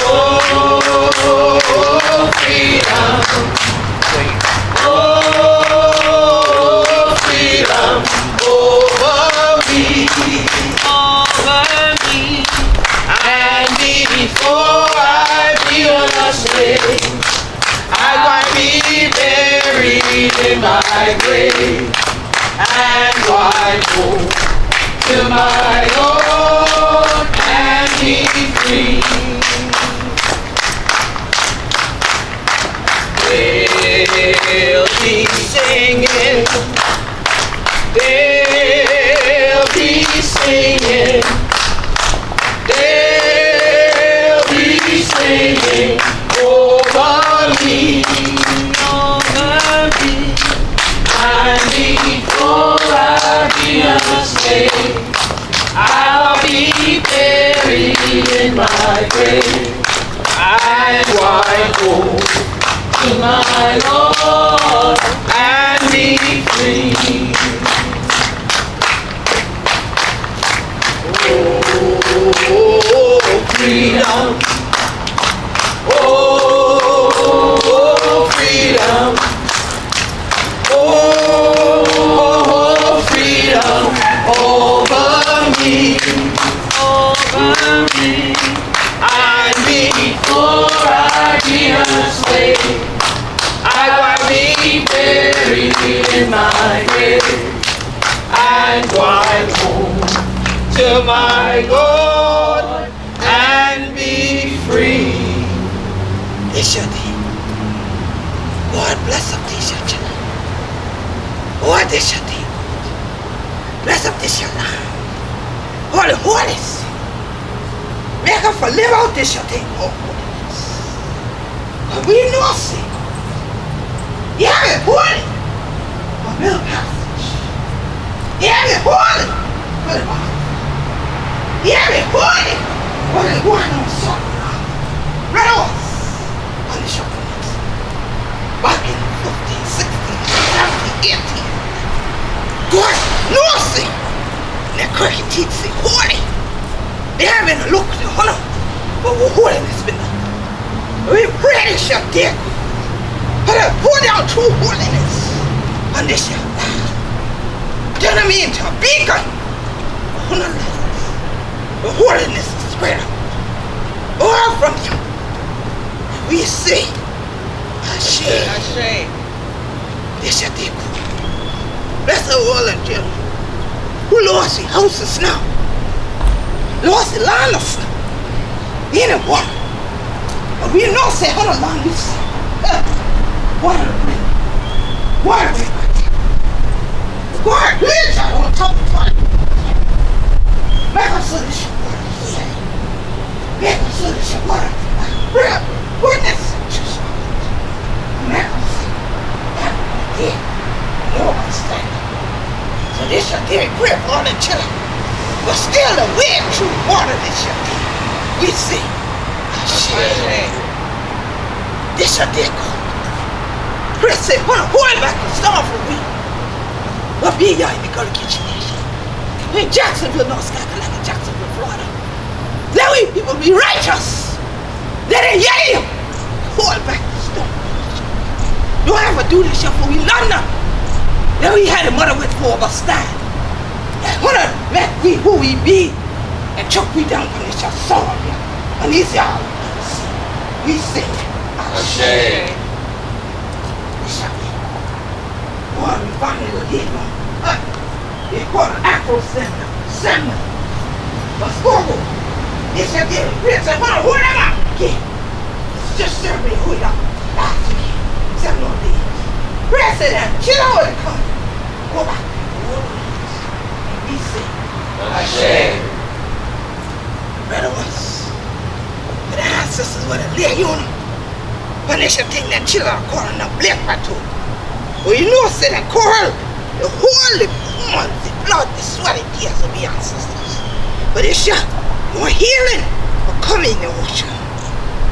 Oh, freedom. Oh, freedom over me. And before I be a slave, I want to be buried in my grave. And I go to my Lord and be free. They'll be singing, they'll be singing, they'll be singing over me, and before I be a slave, I'll be buried in my grave, and why go to my Lord and be free. Oh, freedom. Oh, freedom. Oh, freedom over me. Over me. And before I be a slave, I want to be buried in my grave and going home to my God and be free. This your day. God bless up this your children. Oh, this your day. Bless up this your land. Holy, holy. Make us for live out this your day. Oh, holiness. But we know sin. Yeah, it's holy. A middle passage. Yeah, it's holy. Put it on. Yeah, it's holy. What is going on? Something. Right off. On the shopping list. Back in 15, 16, 17, 18. God, no sin. And that crooked teeth say holy. They haven't looked to Hunnuh for what holiness been done. We pray this shall dear good. But I pour down true holiness on this shall die. Turn them into a beacon of Hunnuh lives. The holiness is spread out all from you. We say, Ashe. This shall dear good. Bless the world and children who lost their houses now. Lost the land of snow. Anyone. But we know say Hunnuh land is what a ring. What a ring. What a ring on top of it. Make us so this water. Make us so this water. Bring up witness. Make us dead. No one standing. So this shall take grip on the children. But still the way true water this shall be. We see. This shall take God. Chris said, hold back the storm for we. But be ya in the Gullah Geechee nation. In Jacksonville, North Carolina, Jacksonville, Florida. Let we people be righteous. Let it yell. Hold back the storm. Don't ever do this shit for we London. Let we had a mother with four of us stand. Hunnuh let we who we be and choke we down on this sword here. And these y'all we sing Ashe. We shall be. Boy, we finally will get one. They call an Afro Seminar. But Scorbo, they shall get it. We said, Hunnuh, who am I? Yeah. Just serve me who y'all last week. 7 more days. President, chill out and come. Go back. We say, Ashe. Brother was, but the ancestors were the lay on them. When they should think that children are calling them black patrol. Well, you know, say that coral, the holy blood, the blood, the sweaty tears of the ancestors. But it's just more healing will come in the ocean.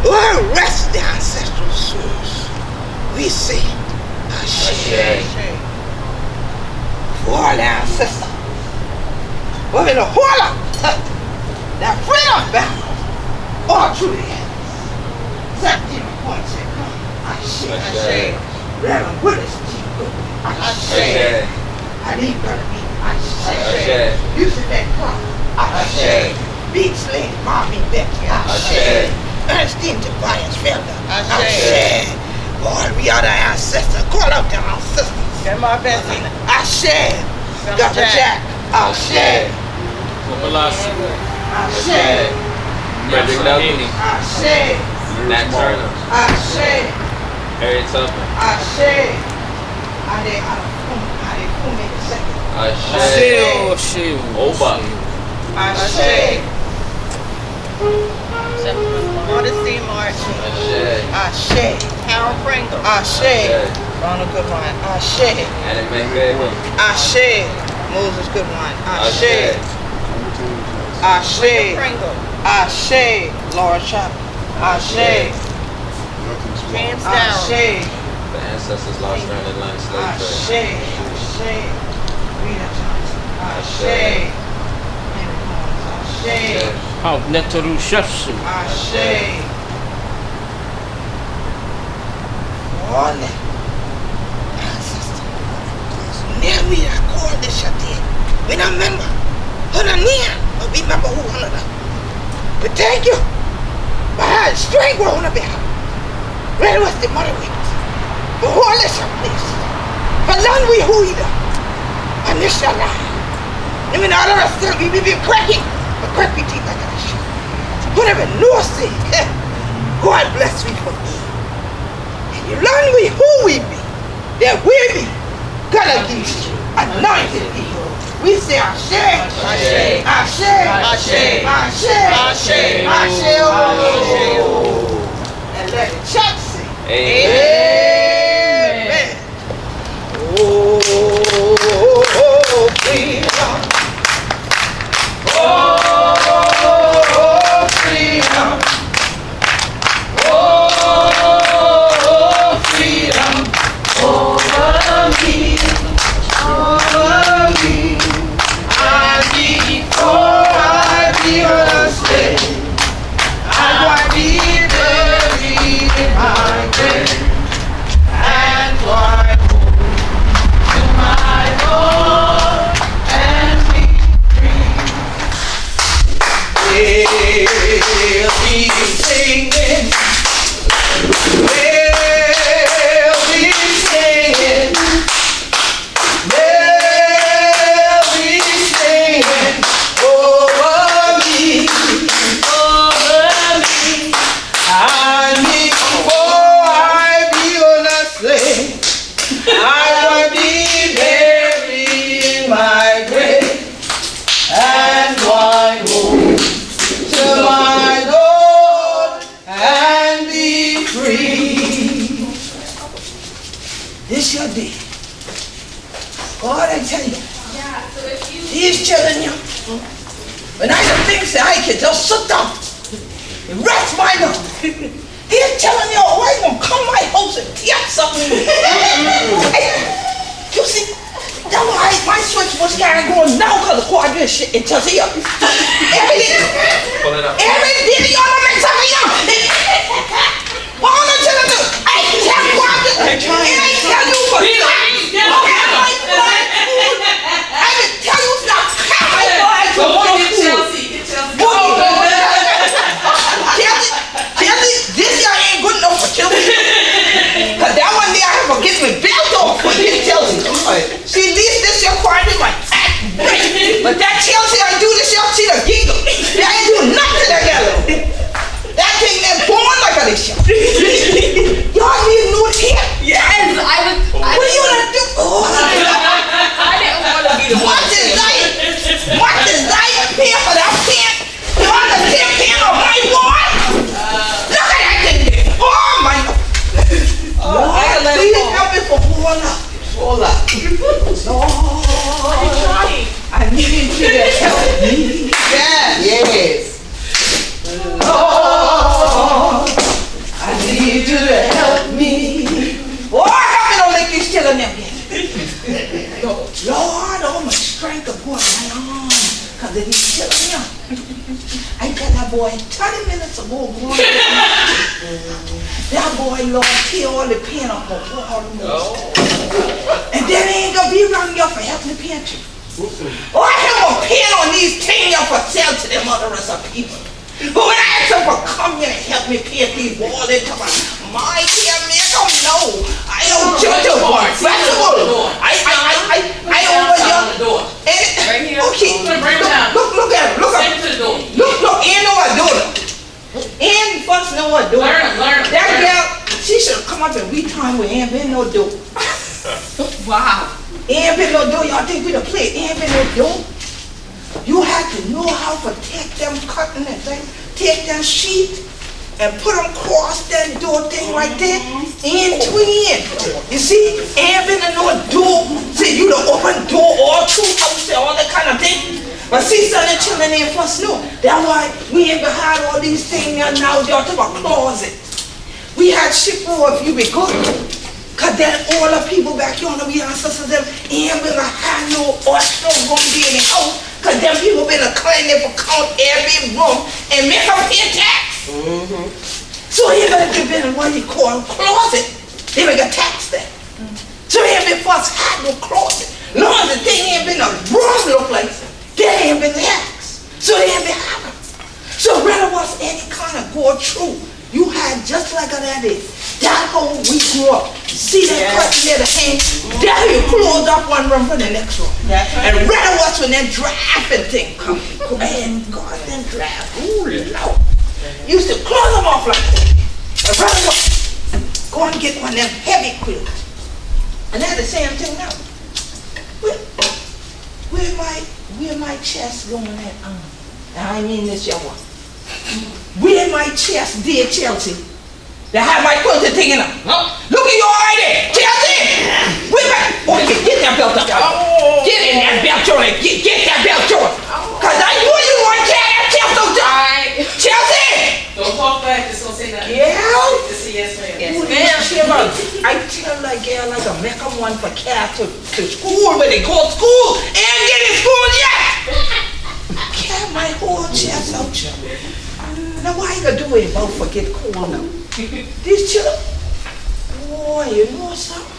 Or rest the ancestral souls. We say, Ashe. For all the ancestors. Well, in the whole of that freedom battle, all through the heavens. That demon point said, come. I say. Reverend Willis, I say. I need brother me. I say. You said that come. I say. Beats Lady Marvin Becky. I say. Ernestine Tobias Felder. I say. Boy, we are the ancestors. Call out to our sisters. Grandma Bessie. I say. Dr. Jack. I say. I say. Frederick Douglas. I say. Nat Turner. I say. Harriet Tubman. I say. I didn't make a second. I say. Oba. I say. Modesty Martin. I say. Harold Pringle. I say. Ronald Goodwine. I say. Annie McBaby. I say. Moses Goodwine. I say. I say. Pringle. I say. Laura Chapman. I say. James I Darrell. say. The ancestors lost during the land slave I trade. say. Rita Johnson. I say. Henry Collins. I say. How Netaru Shefsu. I say. All that ancestor. Near me, I call this shut there. When I remember, Hunnuh near, I remember who Hunnuh. But thank you. But I had strength growing up here. Where was the mother with? For all this place. For land we huida. And this shall lie. Even all of us still be cracking. But crack me teeth like that shit. Whatever no say. God bless me for me. And you learn we who we be. That we be. Gonna Geechee. Anointed people. We say Ashe. Ashe. Ashe. Ashe. Ashe. Ashe. Oh. And let the church sing. Amen. Oh, freedom. Oh, freedom. Oh, freedom. Over me. Over me. I before I be a slave. I want to be buried in my grave. And I home to my Lord and be free. We'll be singing. We'll be singing. We'll be singing over me. Over me. I need before I be on a slave. I want to be buried in my grave and going home to my Lord and be free. This your day. God, I tell you, He's telling you. When I the things that I can just sit down and rest my love. He's telling you, oh, I gonna come my house and tear something. Hey, you see, that's why my switch was carrying going now because the Quadre shit it just here. Every day y'all make something young. What I'm gonna tell you, I ain't tell Quadre. I ain't tell you for I didn't tell you stop coming for I go on Chelsea. Chelsea, this year ain't good enough for Chelsea. Cause that one day I have to get my belt off for this Chelsea. See, at least this year Quadre might act great. But that Chelsea I do this year, she the giggle. They ain't do nothing together. That thing then born like a this year. Y'all need new hair. Yes, What are you gonna do? Oh. I didn't want to be the one. What is that pay for that pen? You want the 10 pen on my boy? Look at that thing. Oh my God. Please help me for all up. Lord, I need you to help me. Yes. Lord, I need you to help me. Oh, help me don't make you killing them yet. Lord, all my strength upon my arm. because of these children young. I tell that boy 30 minutes ago, boy, that boy Lord tear all the paint off the wall. And then he ain't gonna be around you for helping the pantry. Oh, I have a paint on these things you for sale to them other rest of people. But when I ask them for come here and help me paint these walls, they talk about, my dear man, I don't know. I don't judge a vegetable. I over here. Right here. Okay. Bring him down. Look at him. Look Send at him to the door. him. Look, he know what doing. And first know what doing. Learn him. That girl, she should have come up and we time with ain't been no do. Wow. Ain't been no do. Y'all think we the play? Ain't been no do. You have to know how to take them cutting and thing, take them sheet and put them cross that door thing right there in twin. You see, ain't been no door. See, you the open door all through house and all that kind of thing. But see, son and children ain't first know. That's why we ain't behind all these things and now y'all talk about closet. We had ship if you be good. Cause then all the people back here on the ancestors them ain't been have no oyster room be in the house. Cause them people been clean them for count every room and make them pay tax. So even if they been in what you call closet, they make a tax there. So they ain't been first had no closet. Long as the thing ain't been a room look like, they ain't been taxed. So they ain't been having. So rather was any kind of go through, you had just like that is. That whole week grew up. See that curtain near the hand? There you close up one room for the next room. That's right. And rather watch when that drafting thing come. And God, that draft. Ooh, Lord. Used to close them off like that. And rather watch. Go and get one of them heavy quilts. And that's the same thing now. Where my chest going at? I mean this your one. Where my chest, dear Chelsea? They have my quilted thing in them. Look at your eye there. Chelsea! Wait back. Okay, get that belt up. Get in that belt on it. Get that belt on. Cause I knew you want to tear that Chelsea down. Chelsea! Don't talk back. Just don't say nothing. Yeah? Just say yes, ma'am. Yes, ma'am. I tell that girl like a make them one for cat to school when they go to school. Ain't get in school yet. Carry my whole chest out. Now why you gonna do it about forget cool now? These children, boy, you know something?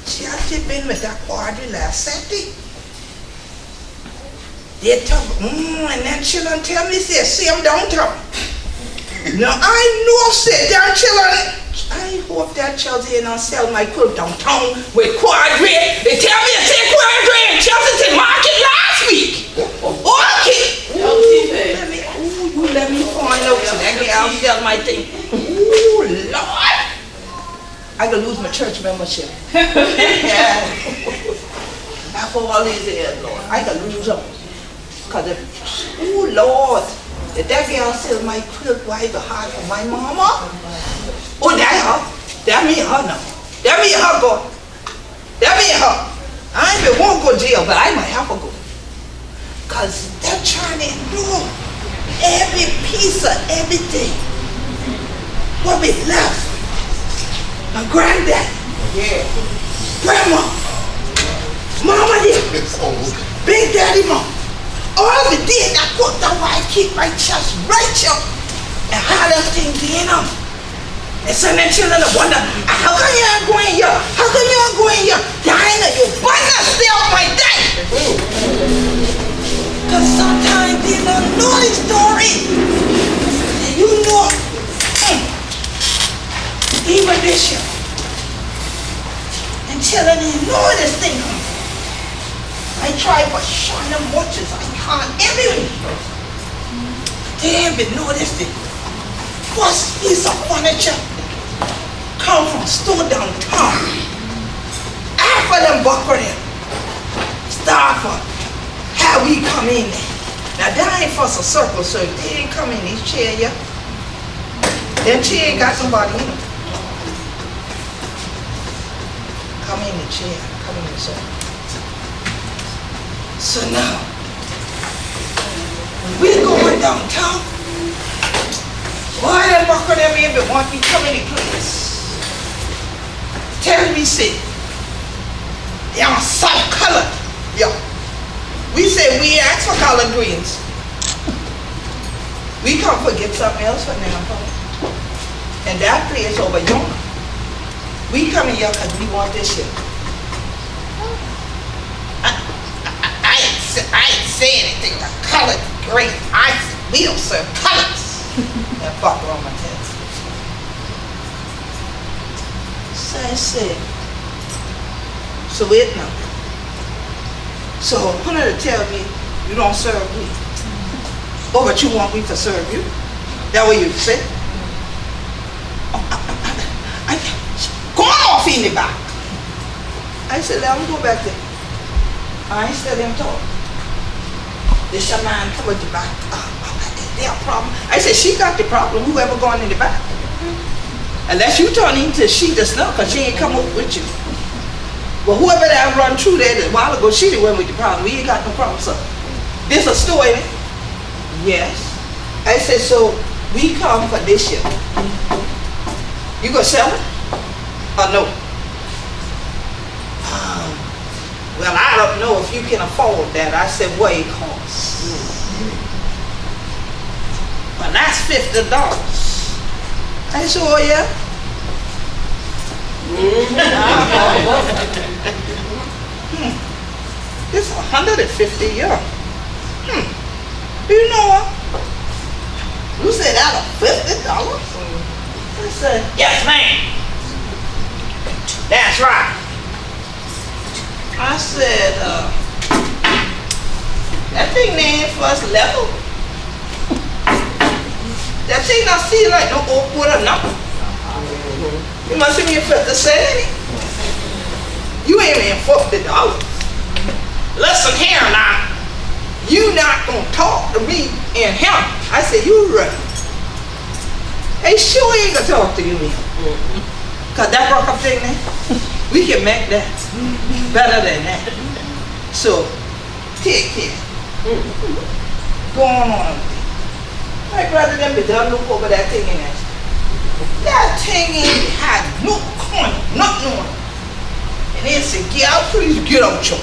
See, I just been with that Quadre last Saturday. They talk, and then children tell me, say, see them downtown. Now I know, say, them children, I hope that Chelsea and I sell my quilt downtown with Quadre. They tell me to say Quadre and Chelsea to market last week. Okay. Let me find out today. I'll sell my thing. Ooh, Lord. I could lose my church membership. After all these years, Lord, I could lose them. Because if, ooh, Lord, if that girl sells my quilt, why the heart for my mama? Oh, that her. That mean her now. That mean her go. That mean her. I ain't won't go jail, but I might have to go. Because they're trying to ignore every piece of everything. What we left. My granddad. Yeah. Grandma. Mama did. Big daddy mom. All we did, I put that why I keep my chest right here. And how that thing being up. And so then children wonder, how come you ain't going here? How come you ain't going here? Diana, you better stay off my day. Because sometimes they don't know the story. And you know, even this year, and children didn't know this thing. I try to show them much as I can everywhere. They ain't been know this thing. First piece of furniture come from store downtown. After them buckle them, start from how we come in there. Now that ain't first a circle, so if they ain't come in this chair yet, then chair ain't got somebody in them. Come in the chair, come in the chair. So now, we're going downtown. Why that buckle them in but want me come in the place? Tell me, say, they're soft color. Yeah. We say we ask for collard greens. We come for get something else for now, and that place over yonder. We come here because we want this shit. I ain't say anything about collard greens. I said we don't serve collards. That fuck on my test. So I said, so it now. So Hunnuh tell me you don't serve me. Oh, but you want me to serve you? That what you say? Go off in the back. I said, let him go back there. I ain't still him talk. This your man come with the back. They have a problem. I said, she got the problem. Whoever going in the back. Unless you turn into she just now, because she ain't come up with you. But whoever that run through there a while ago, she the one with the problem. We ain't got no problem, sir. This a store, ain't it? Yes. I said, so we come for this year. You gonna sell it? Or no? Well, I don't know if you can afford that. I said, what it costs. Well, that's $50. I said, oh yeah? It's $150 a year. You know what? You said out of $50? I said, yes, ma'am. That's right. I said, that thing there ain't first level. That thing I see like no awkward or nothing. You must have been fit to say it. You ain't even $50. Listen here now. You not gonna talk to me and him. I said, you right. Hey, sure ain't gonna talk to you and him. Cause that broke up thing there, we can make that better than that. So, take care. Go on with it. I'd rather than be done look over that thing in there. That thing ain't had no corner, nothing on it. And then say, get out, please get out, Joe.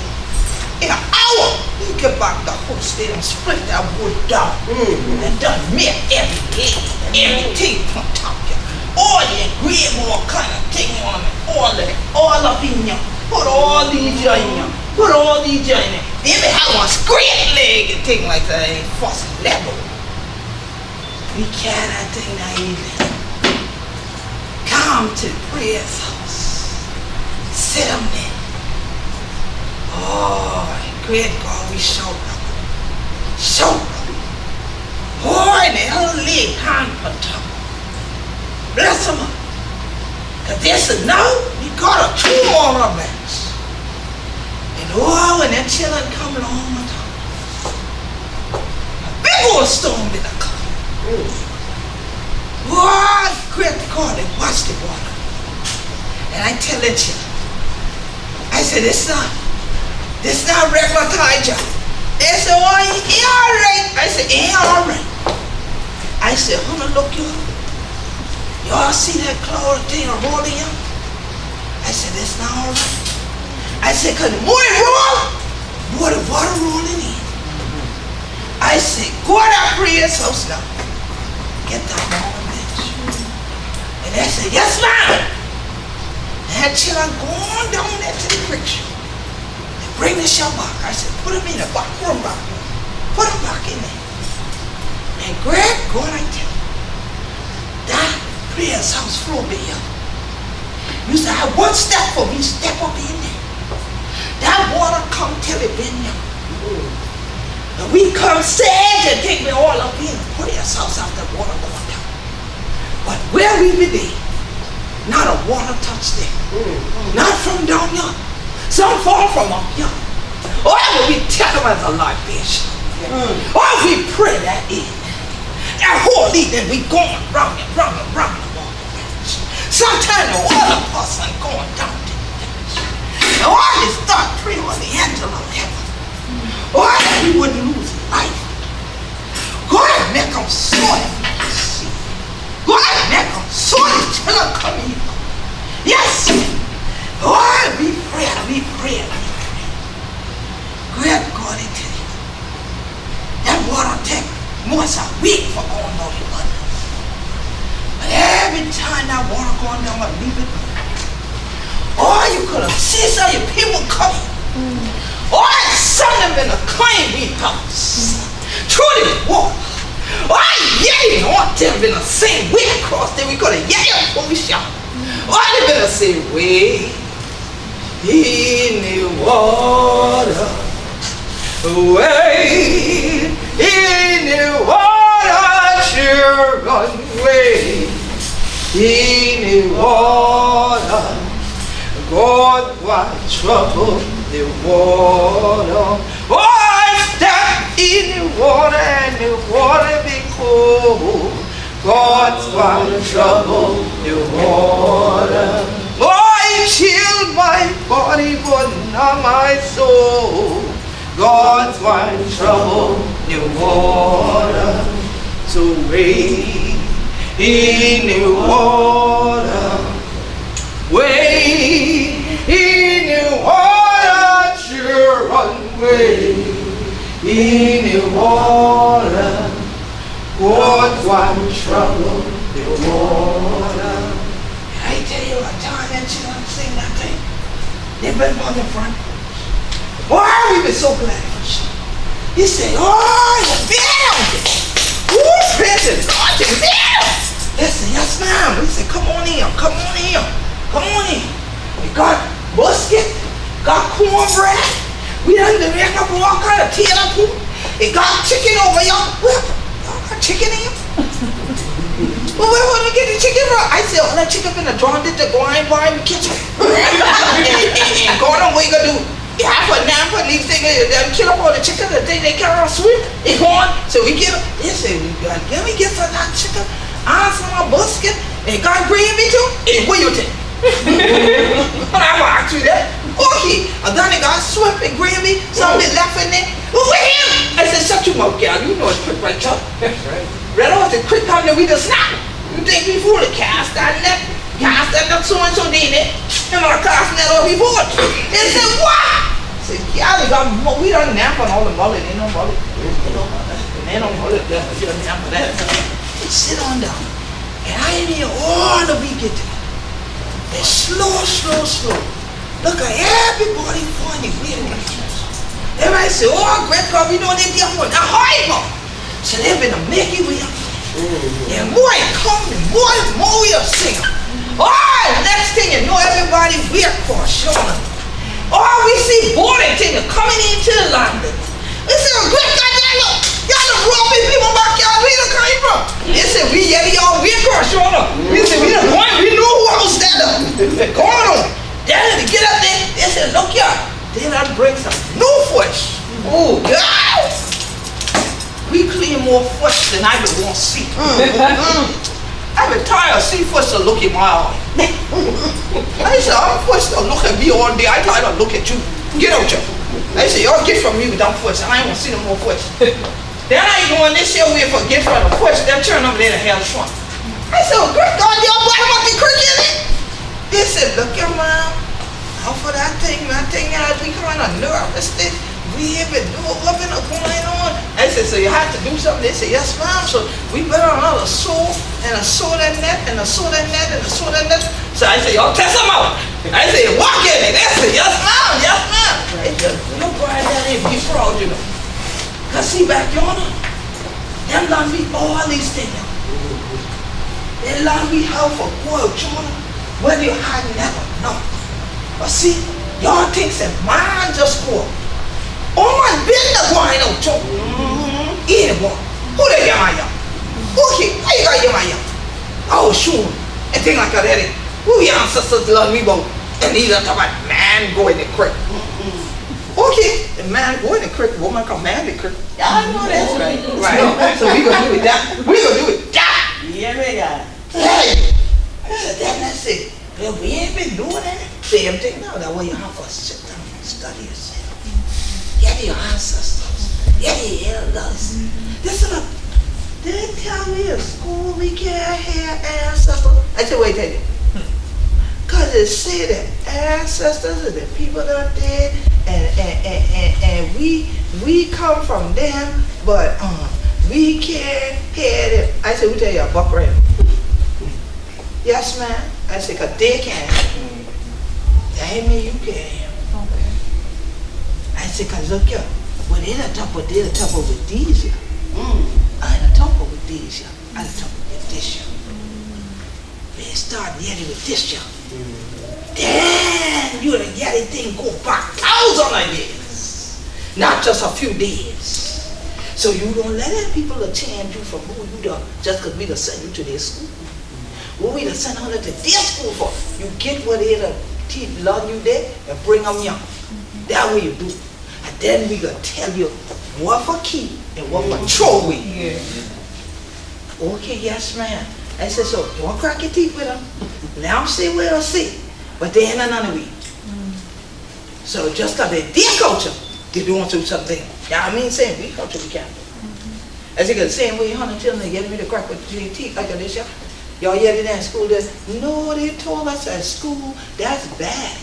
In an hour, you get back the host there and split that wood down. And done make everything from top there. All the engraving, all kind of thing on it. All up in you. Put all these in you. Put all these in there. Then they have one straight leg and thing like that. Ain't first level. We carry that thing now evening. Come to the prayer's house. Sit them there. Oh, great God, we show them. Show them. Oh, and they all lay hand on top. Bless them up. Because they said, now we got 2 more romance. And oh, when them children come along on top. A big old storm in the car. Oh, great God, they watch the water. And I tell them children, I said, this is not regular tie job. They said, oh, he all right. I said, he all right. I said, Hunnuh, look you. Y'all see that cloud thing rolling up? I said, that's not all right. I said, because the more it roll, more the water rolling in. I said, go to that prayer's house now. Get that long bench. And they said, yes, ma'am. And that children going down there to the picture. Bring the shell back. I said, put him in the back room back. Put him back in there. And Greg, go and I tell you, that prayer's house floor be up. You say, I one step for me, step up in there. That water come till it been there. And we come sage and take me all up in the prayer's house after water going down. But where we be there, not a water touch there. Not from down here. Some fall from up here. Or we take them as a libation. Or we pray that in. That whole evening we going round and round and round the water bench. Sometimes the water person going down to the bench. And or they start praying on the angel of heaven. Or that he wouldn't lose his life. God make them sort of see. God make them sort of till them come in. Yes. Oh, we pray. Great God, I tell you. Once a week for going on the money. But every time that water going down, I leave it. Or you could have seen some of your people coming. Or some of them in a claim being house. Truly water. Or yeah, on them been the same way across there. We could have yelled when we shot. Or they been the same way. In the water. Way in the water, sure run away. In the water, God, why trouble the water? Oh, step in the water and the water be cold. God's why trouble the water. Oh, it chilled my body, but not my soul. God's why trouble the water. So wade in the water. Wade in the water, sure run away in the water. God's why trouble the water. I tell you a time that you don't sing that thing. They've been on the front. Why we been so glad for you? He said, oh, the bill. Ooh, President, God, the bill. They said, yes, ma'am. We said, come on in, come on in, come on in. We got biscuit, got cornbread. We done make up all kind of tea and food. It got chicken over y'all. Y'all got chicken in? Well, where would we get the chicken from? I said, oh, that chicken been drawn into the gwine in the kitchen. and going on, what you gonna do? Half a nap and these things, they kill up all the chicken, the thing they carry on sweet, they gone. So we get, they say, let me get some of that chicken, some of my biscuit, and got gravy too, and what you think? And I walked through that. Okay, and then they got sweet and gravy, some bit left in there. Well, with him! I said, shut your mouth, girl, you know it's quick right up. Right off the quick time that we just snap. You think we fool it, cast that net so-and-so did it, and our casting that off before. They said, what? I said, yeah, we done nap on all the mullet, ain't no mullet. Ain't no mullet left, we done nap on that. Sit on down. And I ain't here all the week get there. And slow. Look at everybody funny, weird. Everybody say, oh, great God, we know they're different. Now, horrible. So they've been a Mickey with them. And boy, come, boy, more we are singing. Oh, next thing you know, everybody weird for showing. Oh, we see boarding thing coming into London. We say, oh, great God, y'all the robbing people back y'all, where you coming from? They said, we yedddi all weird for showing. We said, we the point, we know who else stand up. Go on. They get up there, they said, look y'all, they done bring some new fish. Oh, God. We clean more fish than I would want to see. I've been tired of seeing fish to look in my eye. I said, I'm fish to look at me all day. I tired of look at you. Get out here. I said, y'all get from me without fish. I ain't want to see no more fish. Then I ain't going this year we for get from the fish. They're turning over there to hell swamp. I said, oh, good God, y'all bought about the creek in it? They said, look your mom. Out for that thing that we kind of nervous. We have been doing what been going on. I said, so you have to do something? They said, yes, ma'am. So we put on all a sew and a sew that net and a sew that net and a sew that net. So I said, y'all test them out. I said, walk in it. They said, yes, ma'am, yes, ma'am. They said, no, Brian, that ain't be proud, you know. Because see back yonder, them land we all these things. They land we have for boiled children where you had never known. But see, y'all think that man just go. Oh man, been the gwine out too. Eat it, boy. Who they get my young? Okay, how you got your my young? Oh, sure. And thing like that, who your ancestors love me about? And these are talking about man go in the creek. Okay, the man go in the creek, woman come man in the creek. Y'all know that's right. Right. So we gonna do it that. We gonna do it that. Yeah, we got. Hey. So then I said, well, we ain't been doing that. Same thing now. That way you have to sit down and study yourself. Yedddi your ancestors. Yedddi your elders. This is a. They didn't tell me in school we can't have ancestors. I said, wait, tell you. Because it said that ancestors are the people that are dead, and we come from them, but we can't hear them. I said, who tell you a buck ram? Yes, ma'am. I said, cause they can. That ain't mean you can. Okay. I said, cause look here, well they done talk with these here. I done talk with these here. I done talk with this here. We start yedding with this here. Then you the yedding thing go back thousands of years. Not just a few days. So you don't let them people change you from who you are just because we done send you to their school. What we done send her to their school for? You get what they done learn you there and bring them young. That way you do. And then we gonna tell you what for keep and what for throw away. Okay, yes ma'am. I said, so don't crack your teeth with them. Let them say what they'll say. But they ain't none of we. So just because they're their culture, they doing something. Yeah, I mean, saying we culture we can't do. As you can the same way, Hunnuh children getting me to crack with your teeth like this. Y'all yet in that school that, no, they told us at school, that's bad.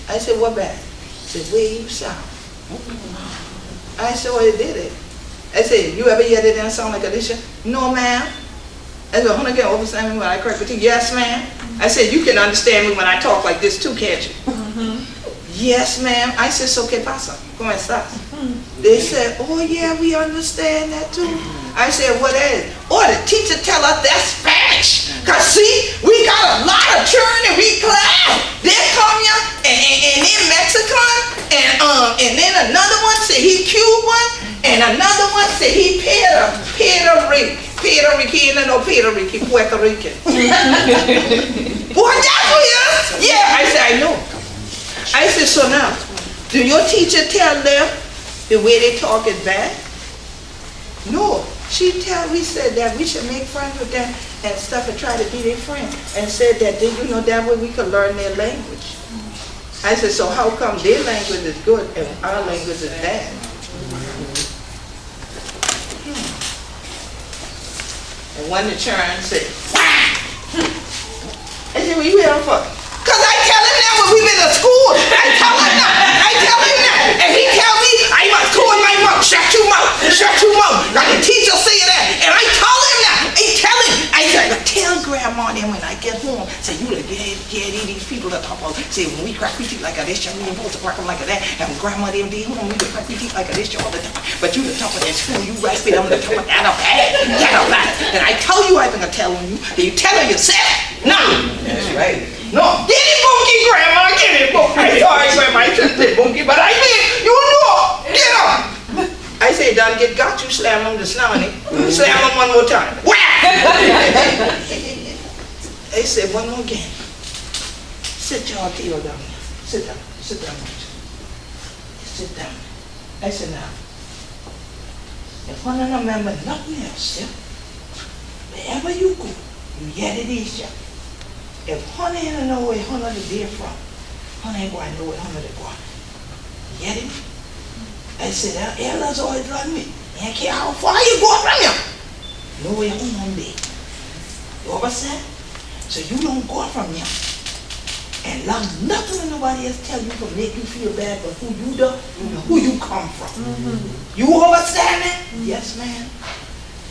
I said, what bad? The way you sound. I said, well, they did it. I said, you ever yet it and sound like Alicia? No, ma'am. I said, Hunnuh can understand me when I crack with you. Yes, ma'am. I said, you can understand me when I talk like this too, can't you? Yes, ma'am. I said, so que pasa? ¿Cómo estás? They said, oh yeah, we understand that too. I said, what is? Oh, the teacher tell us that's Spanish. Cause see, we got a lot of children in we class. They come here and they're Mexican, and then another one say he Cuban, and another one say he Puerto Rican, Puerto Rican. Boy, that's weird. Yeah, I said, I know. I said, so now, do your teacher tell them the way they talk is bad? No. We said that we should make friends with them and stuff and try to be their friend. And said that, you know, that way we could learn their language. I said, so how come their language is good and our language is bad? And one the children said, I said, well, you hear them for? Cause I tell him that when we been to school. I tell him that. And he tell me, I must go in my mouth. Shut your mouth. Like the teacher say that. And I tell him that. I said, tell grandma then when I get home. Say, you the these people that talk about, say, when we crack we teeth like this, we ain't supposed to crack them like that. And when grandma them be home, we could crack we teeth like this all the time. But you the top of that school, you raspy them the top of that up bad. And I tell you, I've been telling you, and you tell her yourself. No. That's right. No, get it, Bunky, Grandma, get it, Bunky. I'm sorry, Grandma, I shouldn't say Bunky, but I did. You know, get up. I say, don't get got you, slam him this now, slam him one more time. Whack! I said, one more again. Sit your tail down here. Sit down. Sit down. I said, now, if one of them remember nothing else, wherever you go, you yet it is, yeah. If Hunnuh ain't know where Hunnuh is there from, Hunnuh ain't going to know where Hunnuh is going. You get it? I said, that elders always run me. I don't care how far you go from here. Know where home there. You understand? So you don't go from here. And let nothing nobody else tell you to make you feel bad for who you do and who you come from. You understand it? Yes, ma'am.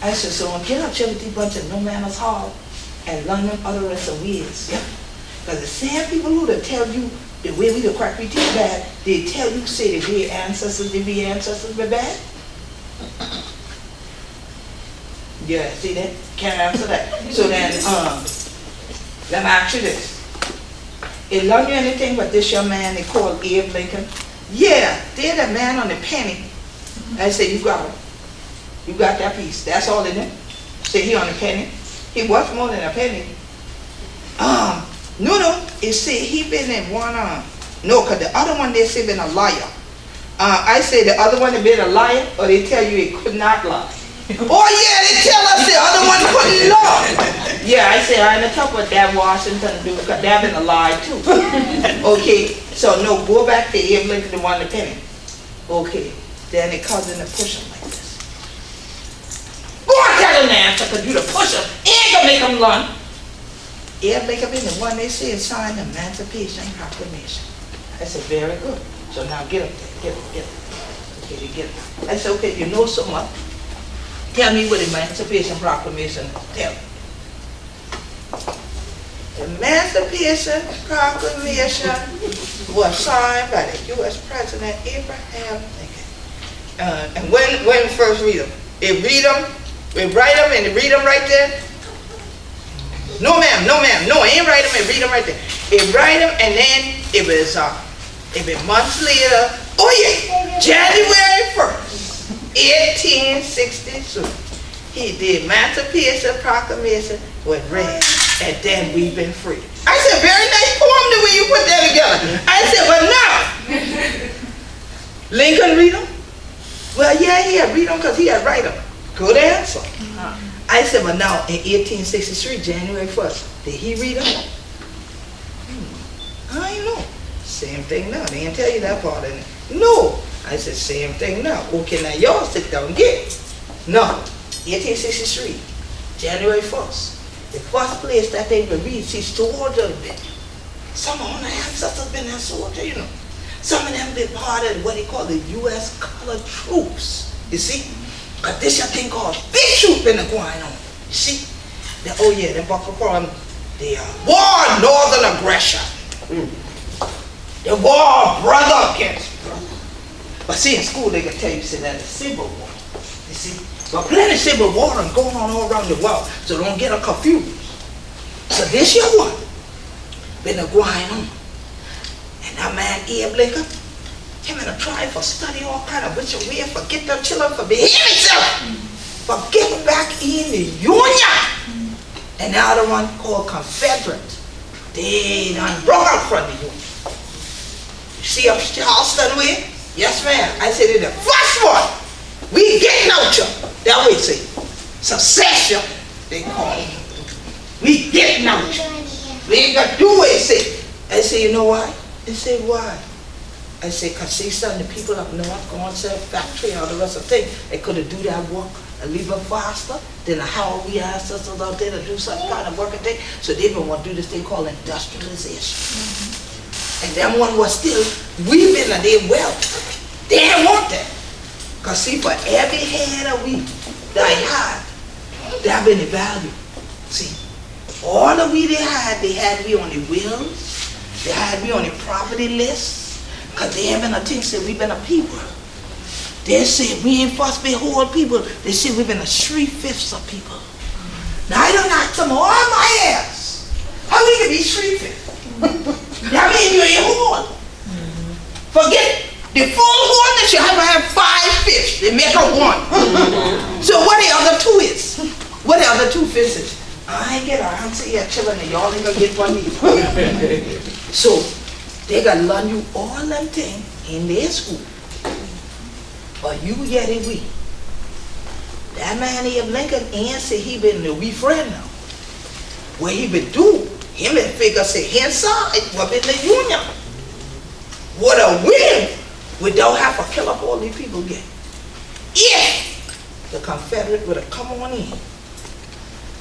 I said, so get up, Chieftess bunch of no manners hall. And learn them other rest of ways. Yeah. Because the same people who tell you the way we the crack we teeth bad, they tell you say the way ancestors were bad. Yeah, see that? Can't answer that. So then let me ask you this. It learn you anything but this young man they called Abe Lincoln? Yeah, they're the man on the penny. I say, you got it. You got that piece. That's all in it. Say he on the penny. He was more than a penny. No, it say he been in one, no, cause the other one they say been a liar. I say the other one been a liar, or they tell you he could not lie. Oh yeah, they tell us the other one couldn't lie. Yeah, I say I ain't talk what that Washington do, cause that been a lie too. Okay, so no, go back to Abe Lincoln, the one the penny. Okay, then they cousin to push him like this. Go on, tell him the answer, cause you the pusher. Ain't gonna make him learn. Abe Lincoln been the one they said signed the Emancipation Proclamation. I said, very good. So now get up there, get up. Okay, they get up. I said, okay, you know so much. Tell me what the Emancipation Proclamation tell me. The Emancipation Proclamation was signed by the U.S. President Abraham Lincoln. And when we first read them, we write them and read them right there. No ma'am, no, ain't write them and read them right there. It write them and then it was months later. Oh yeah, January 1st, 1862. The Emancipation Proclamation was read, and then we've been free. I said, very nice poem the way you put that together. I said, but no. Lincoln read them? Well, yeah, read them because he had write them. Good answer. I said, but now in 1863, January 1st, did he read them? I ain't know. Same thing now. They didn't tell you that part in it. No. I said, same thing now. Okay, now y'all sit down and get it. No. 1863, January 1st. The first place that they would read, see, soldiers been. Some of my ancestors been a soldier, you know. Some of them been part of what they call the U.S. colored troops. You see? But this a thing called big troop been going on. You see? Oh yeah, they buckle call them the war of northern aggression. The war of brother against brother. But see, in school they can tell you, say that it's civil war. You see? But plenty of civil war going on all around the world, so don't get confused. So this year one been a gwine on. And that man Abe Lincoln, him in a try for study all kind of ritual way, for get them children, for behave himself, for get back in the Union. And the other one called Confederate. They done broke out from the Union. You see up Charleston way? Yes ma'am. I said in the first one, we getting out you. That way say, secession, they call it. We getting out you. We ain't gonna do what they say. I say, you know why? They say, why? I say, because see, son, the people up north going to the factory and all the rest of things, they could have do that work a little bit faster than how we ancestors out there to do some kind of work and thing. So they don't want to do this thing called industrialization. And them one was still weaving and they wealth. They didn't want that. Because see, for every head of wheat that I had, that been the value. See, all the wheat they had me on the wills, they had me on the property list, because they ain't been a thing, say we been a people. They say we ain't first be whole people, they say we been a 3/5 of people. Now I don't ask them all my ass, how we can be 3/5? That means you ain't whole. Forget the full wholeness, you have to have 5/5. They make a 1. So what the other 2 is? What the other 2/5 is? I ain't get an answer yet, children, and y'all ain't gonna get one either. So they gonna learn you all them things in their school. But you yedddi we. That man Abe Lincoln ain't say he been the we friend now. What he been do, him and figure say inside what been the Union. What a win! We don't have to kill up all these people again. If the Confederate would have come on in.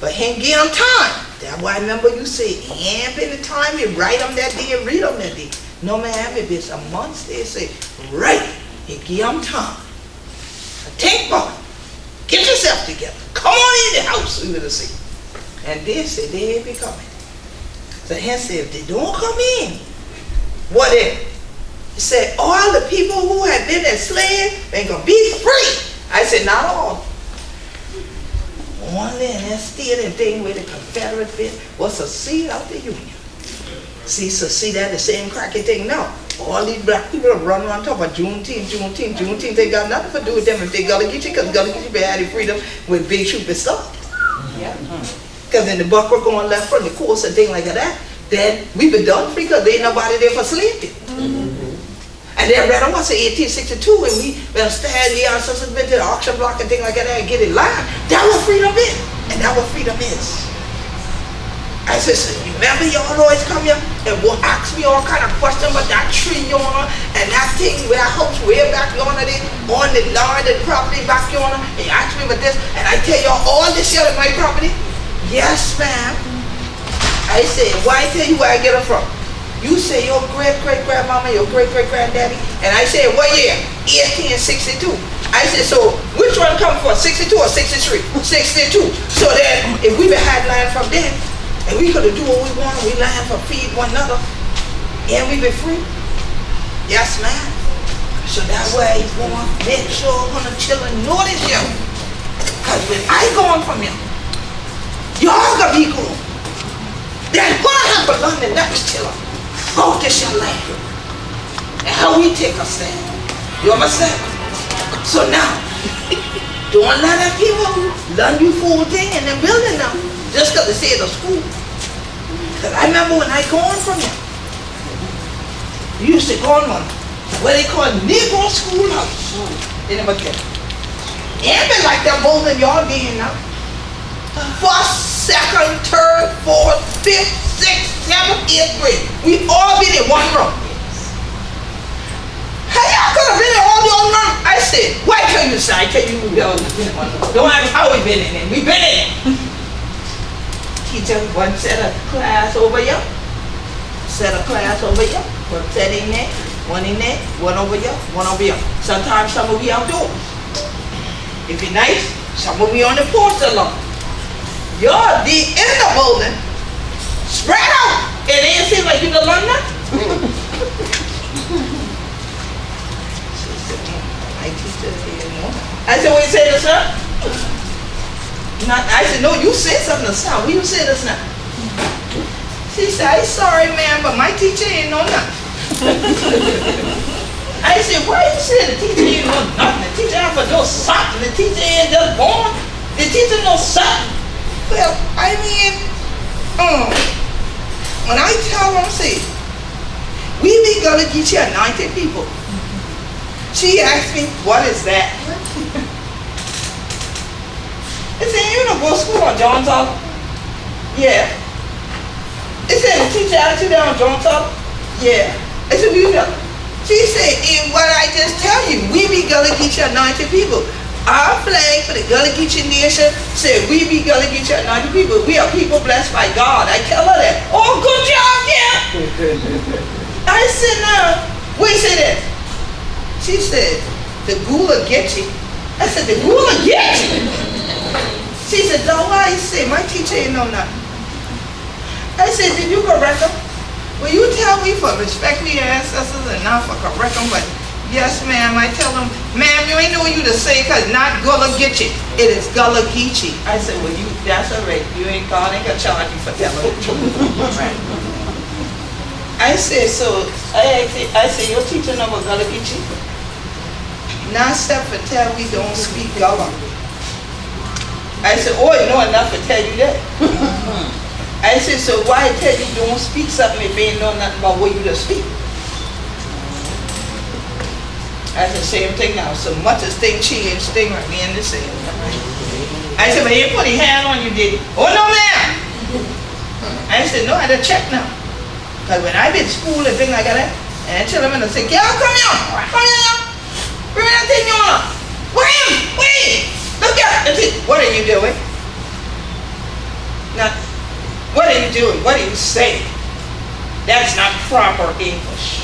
But he ain't give them time. That's why I remember you say, he ain't been the time, you write them that day and read them that day. No man, if it's a month, they say, right, he give them time. Think about it. Get yourself together. Come on in the house, we will see. And they say, they ain't be coming. So he said, if they don't come in, what if? He said, all the people who have been enslaved, they're going to be free. I said, not all. Only in that state and thing where the Confederate bit was a seed of the Union. See, so see that the same cracky thing now. All these black people run around talking about Juneteenth, they got nothing to do with them if they Gullah Geechee, because Gullah Geechee had the freedom with big troop and stuff. Because in the buck were going left from the course and thing like that, then we been done free because there ain't nobody there for sleeping. And then right on, I say 1862, and we been stand the ancestors been to the auction block and thing like that and get it lined. That what freedom is. And that what freedom is. I said, so you remember y'all always come here and will ask me all kind of questions about that tree yonder and that thing where that house way back yonder there, on the land and property back yonder, and you ask me about this, and I tell y'all all this here is my property? Yes, ma'am. I say, why tell you where I get it from? You say your great-great-grandmama, your great-great-granddaddy, and I say, what year? 1862. I said, so which one come first, 62 or 63? 62. So then, if we had land from then, and we could have do what we want, we land for feed one another, and we be free. Yes, ma'am. So that way, you want to make sure Hunnuh children notice you. Because when I gone from you, y'all gonna be good. Then what I have to learn the next children? Go to your land. And how we take a stand. You understand? So now, don't let that people learn you full thing and then building them just because they say the school. Because I remember when I gone from you, you used to go on one, what they call Negro schoolhouse. They never get it. Ain't been like that more than y'all being now. First, second, third, fourth, fifth, sixth, seventh, eighth grade. We all been in one room. How y'all could have been in all your room? I said, why can't you say? I tell you, don't ask how we been in it. We been in it. Teacher, one set of class over here, set of class over here, one set in there, one in there, one over here, one over here. Sometimes some of we outdoors. If you're nice, some of we on the porch alone. Y'all in the building, spread out. It ain't seem like you don't learn nothing. I said, what you say this now? I said, no, you said something to stop. What you say this now? She said, I'm sorry, ma'am, but my teacher ain't know nothing. I said, why you say the teacher ain't know nothing? The teacher have to know something. The teacher ain't just born. The teacher know something. Well, I mean, when I tell them, say, we be Gullah Geechee anointed people. She asked me, what is that? I said, you know, go to school on John's Hall? Yeah. I said, the teacher asked you down on John's Hall? Yeah. I said, we know. She said, what I just tell you, we be Gullah Geechee anointed people. Our flag for the Gullah Geechee nation said, we be Gullah Geechee anointed people. We are people blessed by God. I tell her that. Oh, good job, yeah. I said, now, what you say that? She said, the Gullah Geechee. I said, the Gullah Geechee? She said, no, why you say, my teacher ain't know nothing. I said, did you correct them? Well, you tell me for respect for your ancestors and not for correct them, but yes, ma'am, I tell them, ma'am, you ain't know you to say because not Gullah Geechee, it is Gullah Geechee. I said, well, that's all right. You ain't God ain't gonna charge you for telling the truth. Right. I said, so, I said, your teacher know what Gullah Geechee? Not step for tell we don't speak Gullah. I said, oh, you know enough to tell you that. I said, so why tell you don't speak something if you ain't know nothing about what you to speak? I said, same thing now. So much as thing changed, thing remain the same. I said, but he put his hand on you, did he? Oh, no, ma'am. I said, no, I had to check now. Because when I been in school and things like that, and I tell them, and I say, girl, come here. Come here. Bring that thing on. Wait. Look at it. What are you doing? Now, what are you doing? What are you saying? That's not proper English.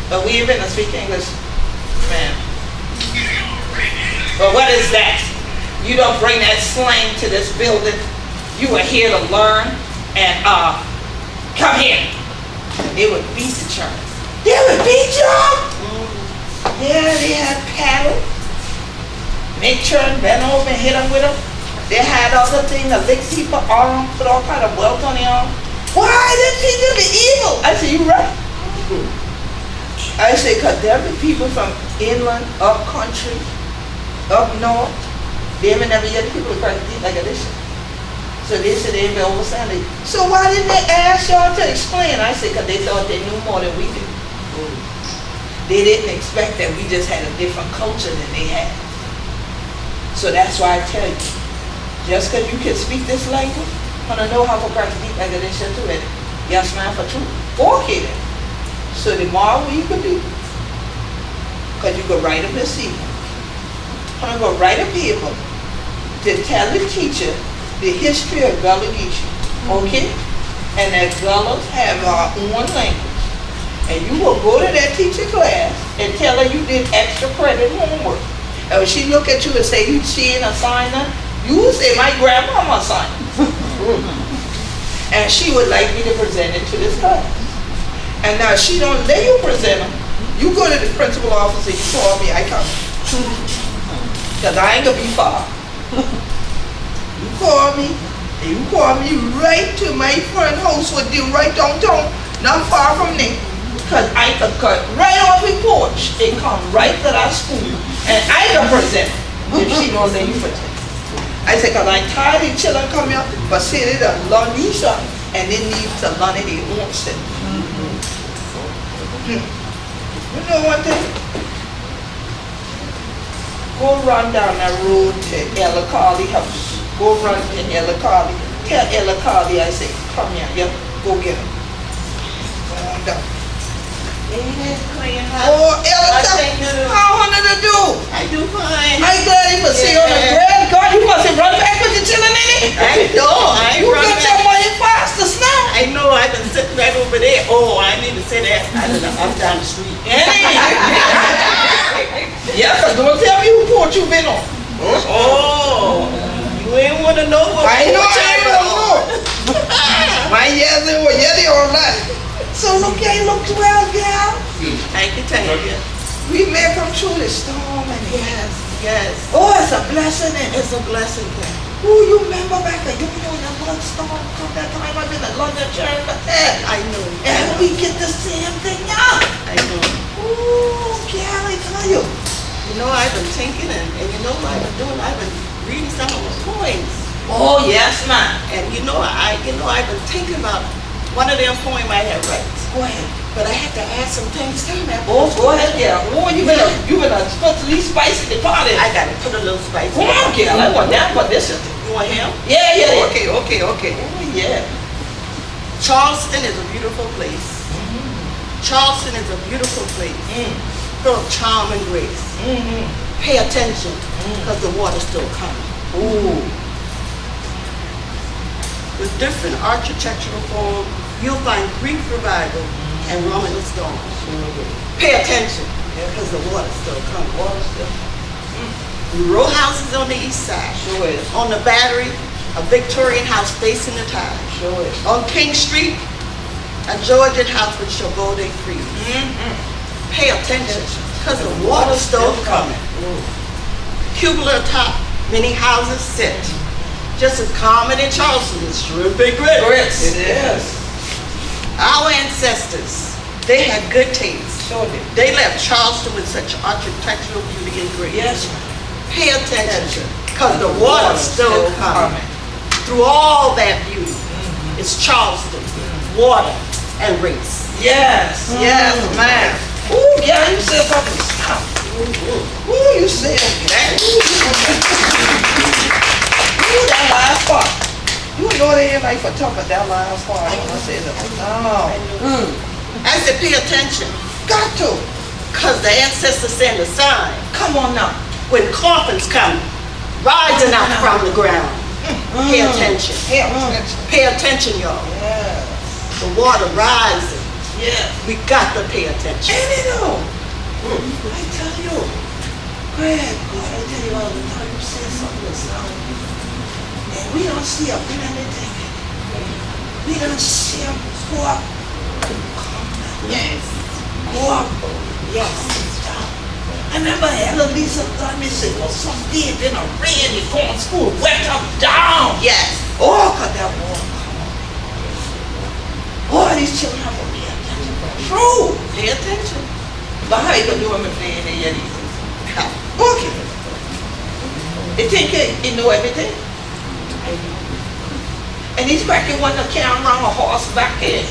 But we even speak English, man. But what is that? You don't bring that slang to this building. You are here to learn and come here. They would beat the child. They would beat you? Yeah, they had paddle. Make children bend over and hit them with them. They had other things, a lick people arm, put all kind of welt on their arm. Why did people be evil? I said, you right. I said, because there be people from inland, up country, up north. They haven't never yet people across the deep like this. So they said they be overstanding. So why didn't they ask y'all to explain? I said, because they thought they knew more than we did. They didn't expect that we just had a different culture than they had. So that's why I tell you, just because you can speak this language, I want to know how to crack deep like this shit too. Yes, ma'am, for true. Okay then. So the more you could do, because you could write a receipt. I'm going to write a paper to tell the teacher the history of Gullah Geechee. Okay? And that Gullahs have our own language. And you will go to that teacher class and tell her you did extra credit homework. And when she look at you and say she ain't assigned her, you will say my grandmama assigned her. And she would like me to present it to this class. And now she don't let you present them. You go to the principal office and you call me, I come. Cause I ain't gonna be far. You call me right to my front house with you right downtown, not far from there. Cause I could cut right off the porch and come right to that school. And I can present if she don't let you present. I said, cause I'm tired of children come here, but see they done learn you something and they need to learn it their own self. You know one thing? Go run down that road to Ella Carlie house. Go run to Ella Carlie. Tell Ella Carlie, I say, come here, yeah, go get her. Go on down. Oh, Ella, how Hunnuh do? I do fine. I glad for see on the grand God. You must have run back with the children in it. I know. I You run got back. your money faster now. I know. I've been sitting right over there. Oh, I need to say that. I don't know. I'm down the street. Yeah, cause don't tell me who court you been on. Oh, you ain't want to know what. I know, I don't know. My yedddi or yedddi all right. So look here, you look well, girl. I can tell you. We may come through the storm and Yes. oh, it's a blessing. It's a blessing. Who you remember back then? You know that one storm come that time I've been in London church for that. I know. And we get the same thing, yeah. I know. Ooh, girl, I tell you. You know, I've been thinking, and you know what I've been doing? I've been reading some of the poems. Oh, yes, ma'am. And I've been thinking about one of them poems I had read. Go ahead. But I had to add some things to them. Oh, go ahead, girl. Oh, you been supposed to leave spicy the party. I gotta put a little spice. Come on, girl. I want that, but this is. You want him? Yeah. Okay. Oh, yeah. Charleston is a beautiful place. Charleston is a beautiful place. Full of charm and grace. Pay attention, because the water's still coming. Ooh. With different architectural forms, you'll find Greek revival and Roman stones. Pay attention, because the water's still coming. Row houses on the east side. Sure is. On the Battery, a Victorian house facing the tide. Sure is. On King Street, a Georgian house with Chabot frieze. Pay attention, because the water's still coming. Cupola top, many houses sit. Just as common in Charleston as shrimp and grits. Yes. Our ancestors, they had good taste. Sure did. They left Charleston with such architectural beauty and grace. Yes. Pay attention, because the water's still coming. Through all that beauty, it's Charleston, water, and race. Yes, ma'am. Ooh, yeah, you said something. Ooh, you said that. Ooh, that last part. You know they ain't like for tough, but that last part. I want to say that. No. I said pay attention, Got to. because the ancestors send a sign. Come on now. When coffins come rising out from the ground. Pay attention. Hey, attention. Pay attention, y'all. Yeah. The water rising. Yeah. We got to pay attention. And you know, I tell you, Greg, God, I tell you all the time, you say something that's not. And we don't see a planet thing. We don't see a go up. Yes. Go up. Yes. I remember Lisa told me, say, well, some day in a rain, you go to school, wet up down. Yes. Oh, cause that water come on. Oh, these children have to pay attention. True. Pay attention. But how you gonna do them if they ain't there yet? Okay. They think they know everything. And these crackers want to carry around a horseback and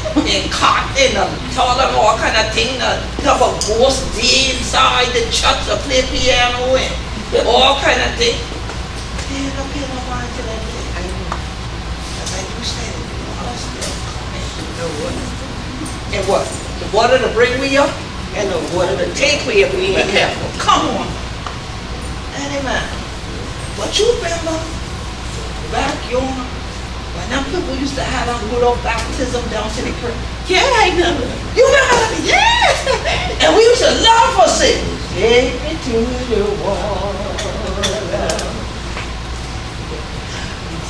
cart and tell them all kind of thing. Have a ghost day inside the church to play piano and all kind of thing. They don't pay no mind to that thing. I know. As I do say, the water still coming. The water. And what? The water to bring me up? And the water to take we if we ain't careful. Come on. Amen. But you remember back yonder When them people used to have them good old baptism down to the creek. Yeah, I know. You remember that? Yes. And we used to love for sing. Take me to the water.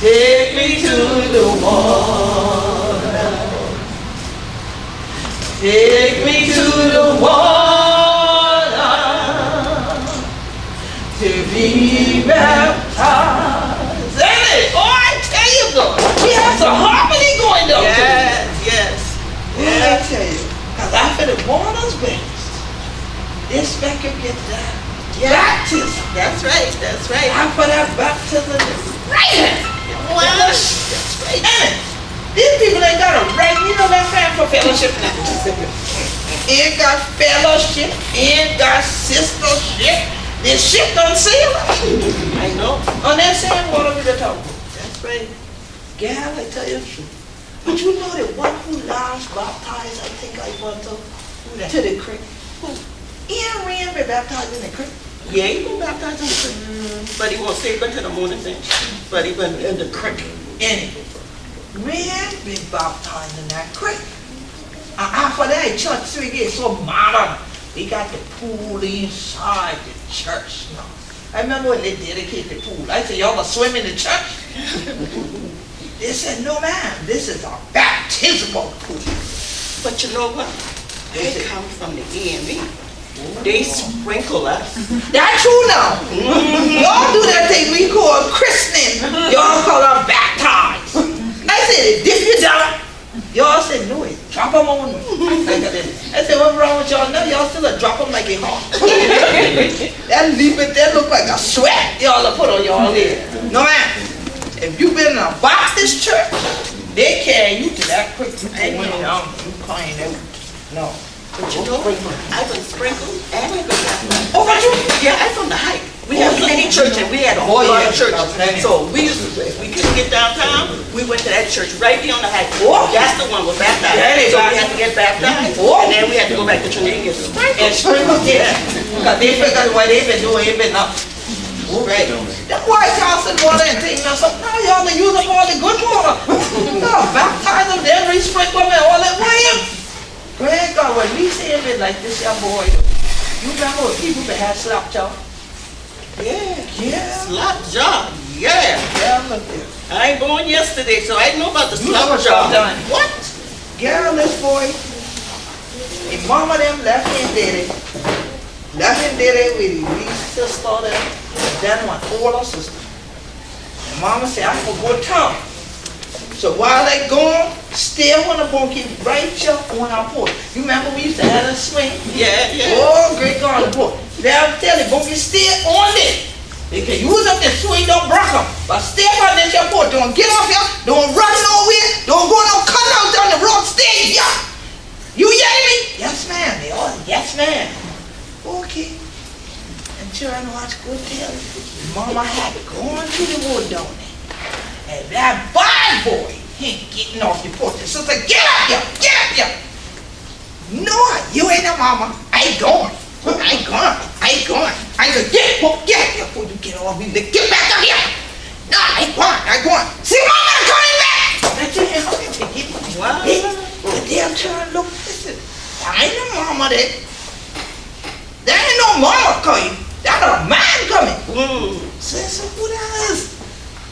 Take me to the water. Take me to the water to be baptized. Ain't it? Oh, I tell you, though, we have some harmony going down Yes, yes. I tell you, because after the water's baptized, this specker gets that baptism. That's right, that's right. After that baptism is right. Well, that's right. And these people ain't got a right, you know that fan for fellowship now. Ain't got fellowship, ain't got sistership. This shit don't sail. I know. On that same water we the talk. That's right. Gal, I tell you the truth. But you know the one who last baptized, I think I want to the creek. Ian Rand been baptized in the creek. Yeah, he been baptized in the creek. But he won't save until the morning thing. But he been in the creek. And Rand been baptized in that creek. And after that, church 3 gets so modern. They got the pool inside the church now. I remember when they dedicated the pool. I said, y'all gonna swim in the church? They said, no ma'am, this is a baptismal pool. But you know what? They come from the EME. They sprinkle us. That's true now. Y'all do that thing we call christening. Y'all call them baptized. I said, dip you down. Y'all said, no, it drop them on me. I said, what's wrong with y'all? No, y'all still drop them like a heart. That leap it there look like a sweat y'all put on y'all head. No man. If you been in a Baptist church, they carry you to that quick. You crying out. No. But you know, I've been sprinkled and I've been baptized. Oh, but you? Yeah, I'm from the height. We have plenty church and we had a whole lot of churches. So we used to, if we couldn't get downtown, we went to that church right there on the height. Oh. That's the one with baptized. Yeah, they So we baptized. had to get baptized. Oh. And then we had to go back to church and get sprinkled. And sprinkle, yeah. Because they figured what they've been doing, ain't been up. Right. That's why y'all said water and things. Now, now y'all been using all the good water. Y'all baptize them, then re-sprinkle them and all that way. Great God, when we say it like this, young boy, you remember when people that had slapped y'all? Yeah. Yeah. Slap job. Yeah. Yeah, look there. I ain't born yesterday, so I know about the You slap never job. done. What? Girl, this boy, his mama them left him daddy. Left him daddy with his wee sister them. And then one older sister. And mama said, I can go to town. So while they gone, stay on the bunkie right here on our porch. You remember we used to have a swing? Yeah, yeah. Oh, great God, the porch. They have to tell the bunkie, stay on it. They can use up the swing, don't break them. But stay on this your porch. Don't get off here. Don't run nowhere. Don't go no cut out down the road. Stay here. You yelling me? Yes, ma'am. They all, yes, ma'am. Okay. And children watch good tell. Mama had gone to the wood down there. And that bad boy, he ain't getting off the porch. The sister, get up here, get up here. No, you ain't a mama. I ain't going. I ain't going. I ain't going. I ain't going. Get up here before you get off me. Get back up here. No, I ain't going. I ain't going. See, mama, I'm coming back. That's it. Wow. The damn child, look, listen. I ain't no mama there. There ain't no mama coming. That's a man coming. So I said, who that is?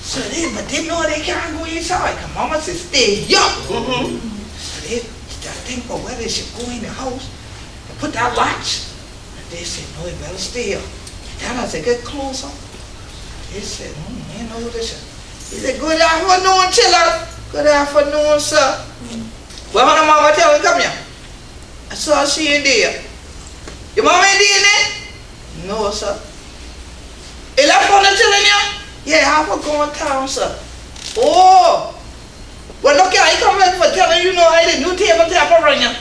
So but they know they can't go inside. Cause mama said, stay young. So they start thinking, well, where they should go in the house and put that latch. And they said, no, you better stay up. Then I said, get closer. They said, ain't no this. He said, good afternoon, chiller. Good afternoon, sir. Well, how the mama tell me, come here. I saw she in there. Your mama ain't there? No, sir. You left on the children here? Yeah, I was going town, sir. Oh! Well, look here, I come in for telling you know I had a new table tap around here.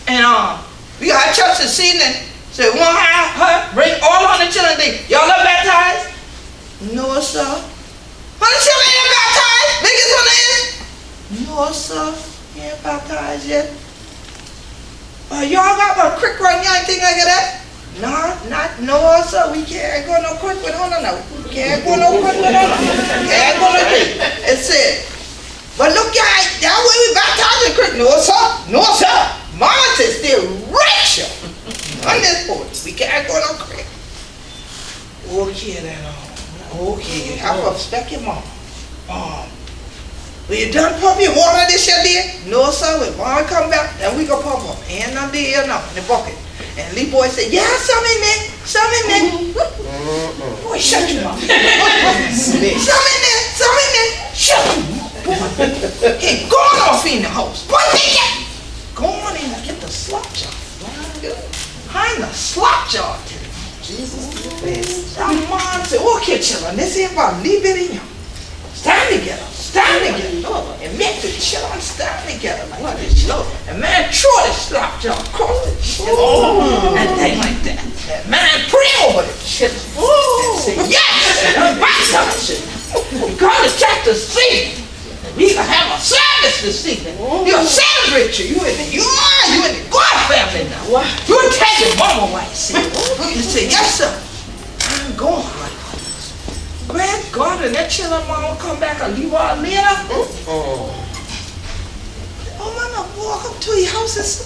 And we got church this evening. So we want her bring all 100 children there. Y'all are baptized? No, sir. 100 children ain't baptized? Biggest one is? No, sir. You ain't baptized yet. Y'all got a crick right here, anything like that? No, sir, we can't go no quick with Hunnuh now. Can't go no quick with Hunnuh. Can't go no quick. It's it. But look No, sir. No, sir. Mama says they're Rachel. On this board. We can't go no crib. Okay, then. Okay. I will respect your mama. Will you done pump your water this year, dear? No, sir. When mama come back, then we go pump them. And I'm there now in the bucket. And Lee boy said, yeah, some in there. Some in there. Boy, shut your mouth. Some in there. Some in there. Shut your mouth, boy. Hey, go off in the house. Boy, take it. Go on in and get the slop jar. Hide the slop jar. Jesus. That mom said, okay, children, this ain't about leave it in you. Stand together. Stand together. And make the children stand together like this. And man, throw the slop jar across the children. And thing like that. And man, pray over the children. And say, yes! And baptize it. You come to check the seat. We gonna have a service this evening. You'll celebrate you. You in the God family now. You take your mama white seat. You say, yes, sir. I'm going right. Grand God and that children mama come back and leave her later. Oh, man, I walk up to your house and say,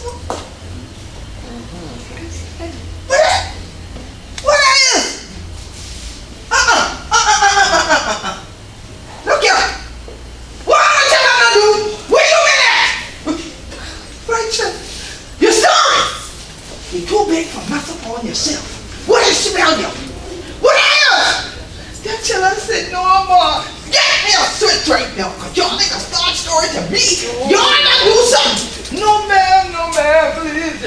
what that is? Look here. What am I telling you to do? Where you been at? Rachel, you're sorry. You're too big for mess upon yourself. What is smell you? What else? That children said, no more. Get me a switch right now, because y'all niggas start story to me. Y'all not do something. No, ma'am, please.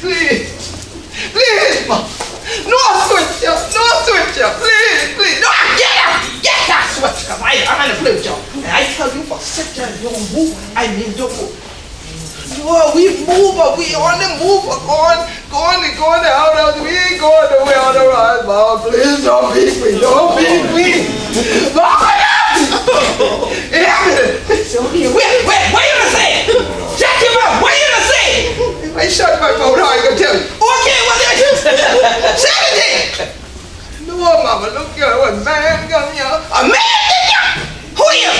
Please, mom. No switch up, please. No, get that switch, because I'm in the flip job. And I tell you for sit there and don't move, I mean don't move. No, we move, but we on the move, going out, we ain't going nowhere on the ride, mom. Please don't beat me, Mom, so here, what you gonna say? Shut your mouth, what you gonna say? If I shut my mouth, how I gonna tell you? Okay, what did I do? Say it. No, mama, look here, what man come here? A man did ya? Who are you?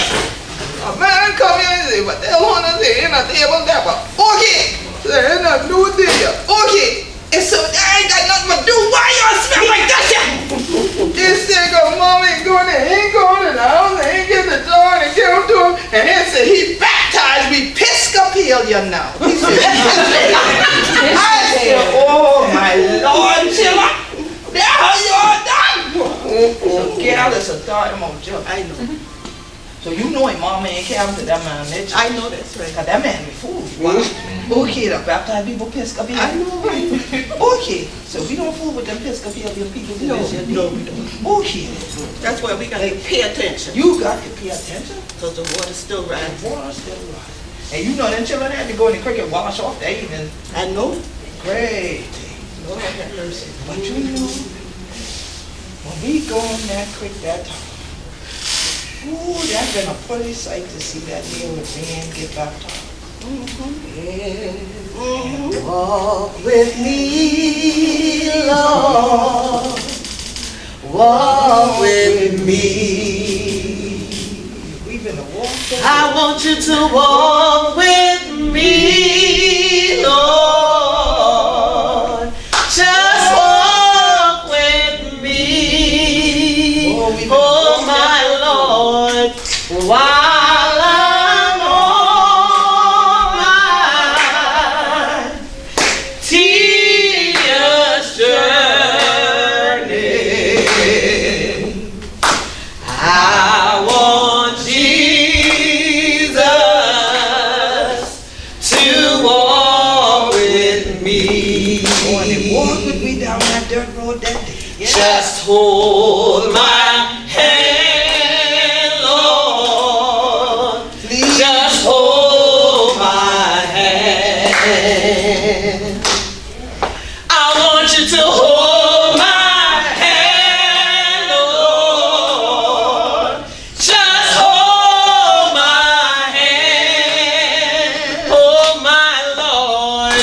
A man come here and say, what the hell wanna say in a table dapper? Okay, there ain't nothing to do with it. Okay, and so I ain't got nothing to do. Why y'all smell like that shit? This nigga mom ain't going in the house, ain't get the jar and give him to him. And he said he baptized me Episcopalian now. He said, I said, oh my Lord, Chilla, that's how y'all done. So Gal is a darn joke. I know. So you know him, mama ain't careful to that man, bitch. I know that's right. Cause that man be fool. Wow. Okay, the baptized people Episcopalian. I know. Okay, so we don't fool with them Episcopalian people. No, we don't. Okay. That's why we gotta pay attention. You got to pay attention. Cause the water's still rising. And you know them children had to go in the creek and wash off that evening. I know. Great. Lord have mercy. But you know, when we go in that creek that time, ooh, that's been a pretty sight to see that deal with man get baptized. Walk with me, Lord. Walk with me. We've been a walk. I want you to walk with me, Lord. Just walk with me. Oh my Lord. While I'm on my tedious journey, I want Jesus to walk with me. Go on and walk with me down that dirt road that day. Yeah. Just hold my hand. I want you to hold my hand, Lord. Just hold my hand, oh my Lord,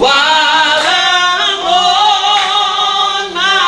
while I'm on my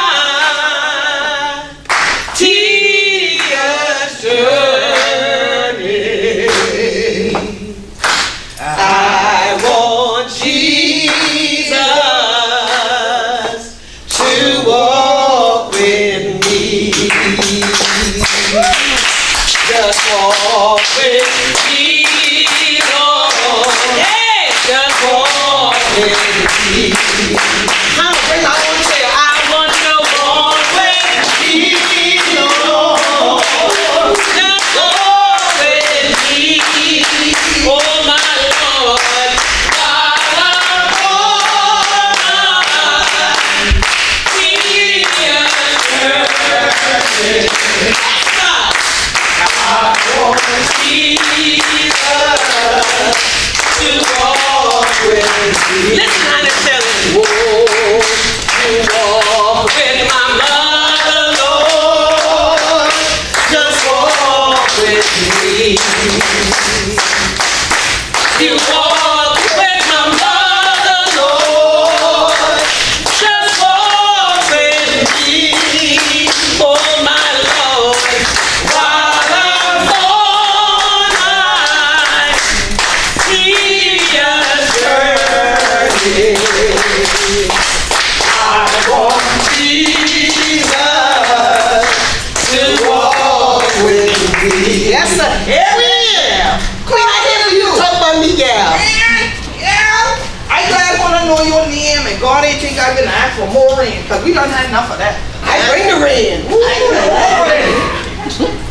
know your name and God ain't think I've been asked for more rain, because we done had enough of that. I bring the rain.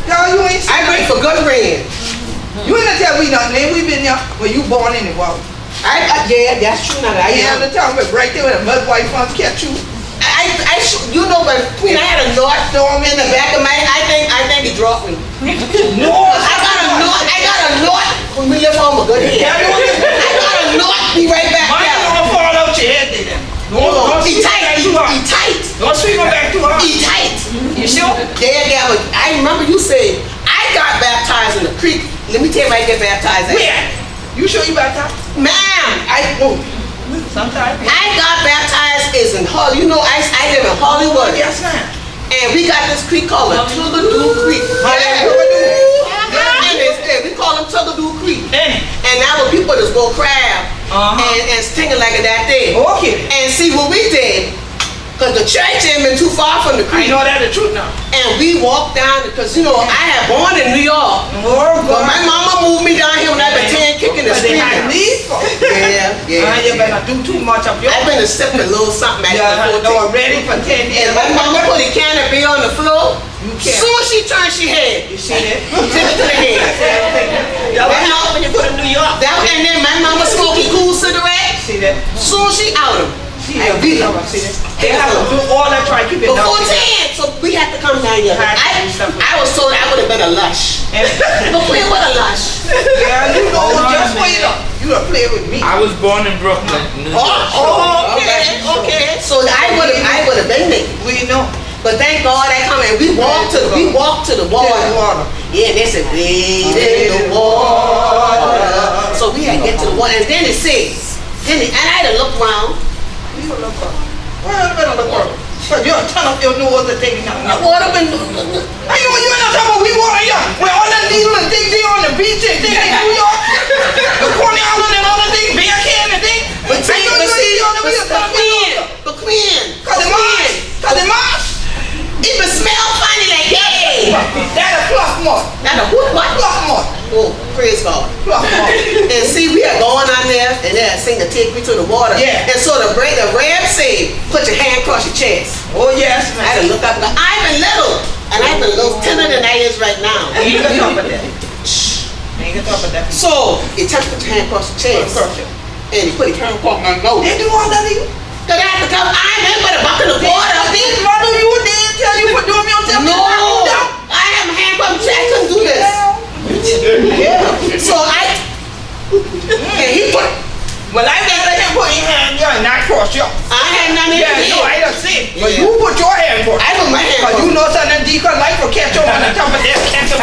Y'all, you ain't I bring for good rain. You ain't tell me nothing, man. We been here when you born in the water. Yeah, that's true now. I Yeah, am. the time was right there where the mud white funds kept you. You know, but Queen, I had a knot in the back of my head. I think he dropped me. No, I got a knot when we left home a good head. I got a knot, be right back mine down. don't fall out your head, then. He tight. Don't sweep him back too hard. He tight. You sure? Yeah, but I remember you said, I got baptized in the creek. Let me tell you where I get baptized at. Where? You sure you baptized? Ma'am, Sometimes. I got baptized is in Hollywood. You know, I live in Hollywood. Yes, ma'am. And we got this creek called the Tugadoo Creek. Yeah. And we call them Tugadoo Creek. And And now when people just go crab and stinging like that there. okay. And see what we did, because the church ain't been too far from the I creek. know that the truth now. And we walked down, because you know, I had born in New York. Oh, But my mama moved me down here when I was 10, kicking the But they street. had need for it. You better do too much of your. I've been a sip a little something at Yeah, the no, ready for 10 years. And my mama put a can of beer on the floor. You can't. Soon as she turned she head. You see that? Tip it to the head. That was how when you put in New York. And then my mama smoking cool cigarette. See that? Soon she out of them. See that? See that? They have to do all that try to keep it down. Before 10, so we had to come down here. I was told I would have been a lush. But Queen, what a lush. Yeah, you know, just wait up. You don't play with me. I was born in Brooklyn, New York. Okay. So I would have been there. We know. But thank God I come and we walked to the water. Yeah, and they said, wade in the water. So we had to get to the water. And then it said, and I had to look around. You look up. Well, I better look up. But you're a ton of your new other thing now. The water been. Are you not talking about we water here? Where all that needle and thing on the beach and thing in New York? The Coney Island and all the thing, beer can and thing? But Queen. Cause the marsh. It would smell funny like, hey. That a fluff mark. Now the what? Fluff mark. Oh, praise God. Fluff mark. And see, we are going on there, and they are saying to take me to the water. Yeah. And so the rab said, put your hand across your chest. Oh yes, I had to look up. I've been little, and I've been a little thinner than I is right now. You can talk about that. You can talk about that. So you touch put your hand across your chest, Perfect. and you put your hand across my nose. They do all that to you? Cause I have to come. I ain't but a bucket of water. This mother you did tell you for doing me on tell me. No, I have a hand across my chest. I couldn't do this. Yeah. So and he put. Well, I never him put his hand here and not cross you. I had none in Yeah, the no, I hand. don't see. But Yeah. you put your hand cross. I put my hand Cause across. you know something deacon life will catch on the top of that catch on.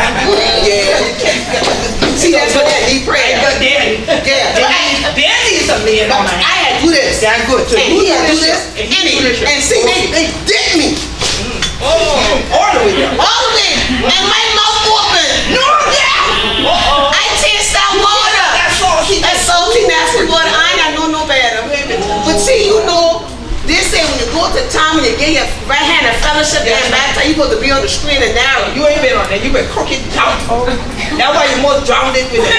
Yeah. See, that's what that deep prayer. But then, Yeah. there needs some lead But on my I hand. had to do this. That's good. So And you he had to do this. this. And see, they did me. All the way down. All the way. And my mouth open. No, yeah. I taste that water. That's salty. That's salty, nasty water. I know no better. But see, you know, they say when you go to town and you get your right hand in fellowship and baptized, you supposed to be on the screen and narrow. You ain't been on that. You been crooked down. That's why you most drowned it with it.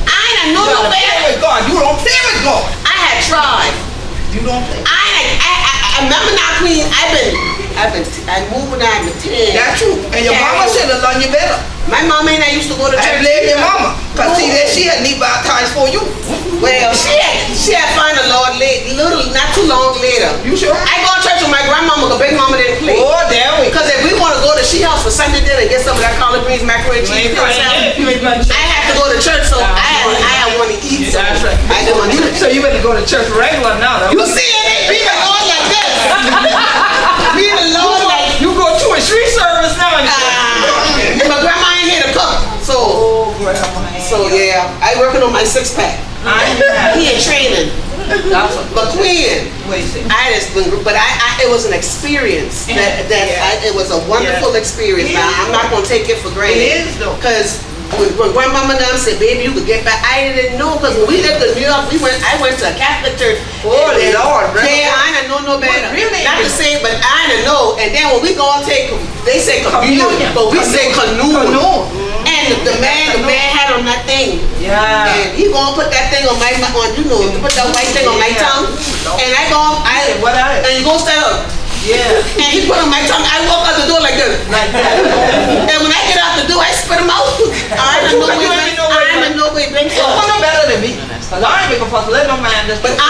I know no Play better. with God. You don't play with God. I had tried. You don't play. I remember now, Queen. I moved when I was 10. That's true. And your mama should have done you better. My mama and I used to go to I church. blame your mama. Cause see that she had me baptized for you. Well, she had found the Lord not too long later. You sure? I go to church with my grandmama, because big mama didn't play. Oh, there we go. Because if we want to go to She House for Sunday dinner and get some of that collard greens, macaroni and cheese, I have to go to church, so I had want to eat. So That's right. I didn't want to do it. So you better go to church regular now. You see it? Be the Lord like this. Be the Lord like. You go to a street service now. And my grandma ain't here to cook, so yeah, I working on my 6-pack. He in training. But Queen, it was an experience. It was a wonderful experience. Now I'm not gonna take it for granted. It is though. Cause when grandmama and them said, "Baby, you could get back," I didn't know, because when we lived in New York, I went to a Catholic church. Oh, Lord, yeah, I didn't know no better. Really? Not to say, but I didn't know. And then when we go and take, they say communion, but we say canoe. And the man had on that thing. Yeah. And he gonna put that thing on my, put that white thing on my tongue. And What else? and he gonna stay up. Yeah. And he put on my tongue. I walk out the door like this. Like that. And when I get out the door, I spit him out. I don't know where he been You from. know better than me. Cause I ain't making fuss. Let no man just. But I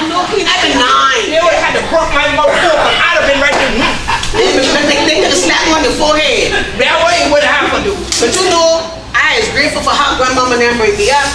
don't know, Queen. I've been 9. They would have had to broke my mother. I'd have been right there. They could have slapped me on the forehead. That way it would have happened to. But you know, I is grateful for how grandmama and them bring me up.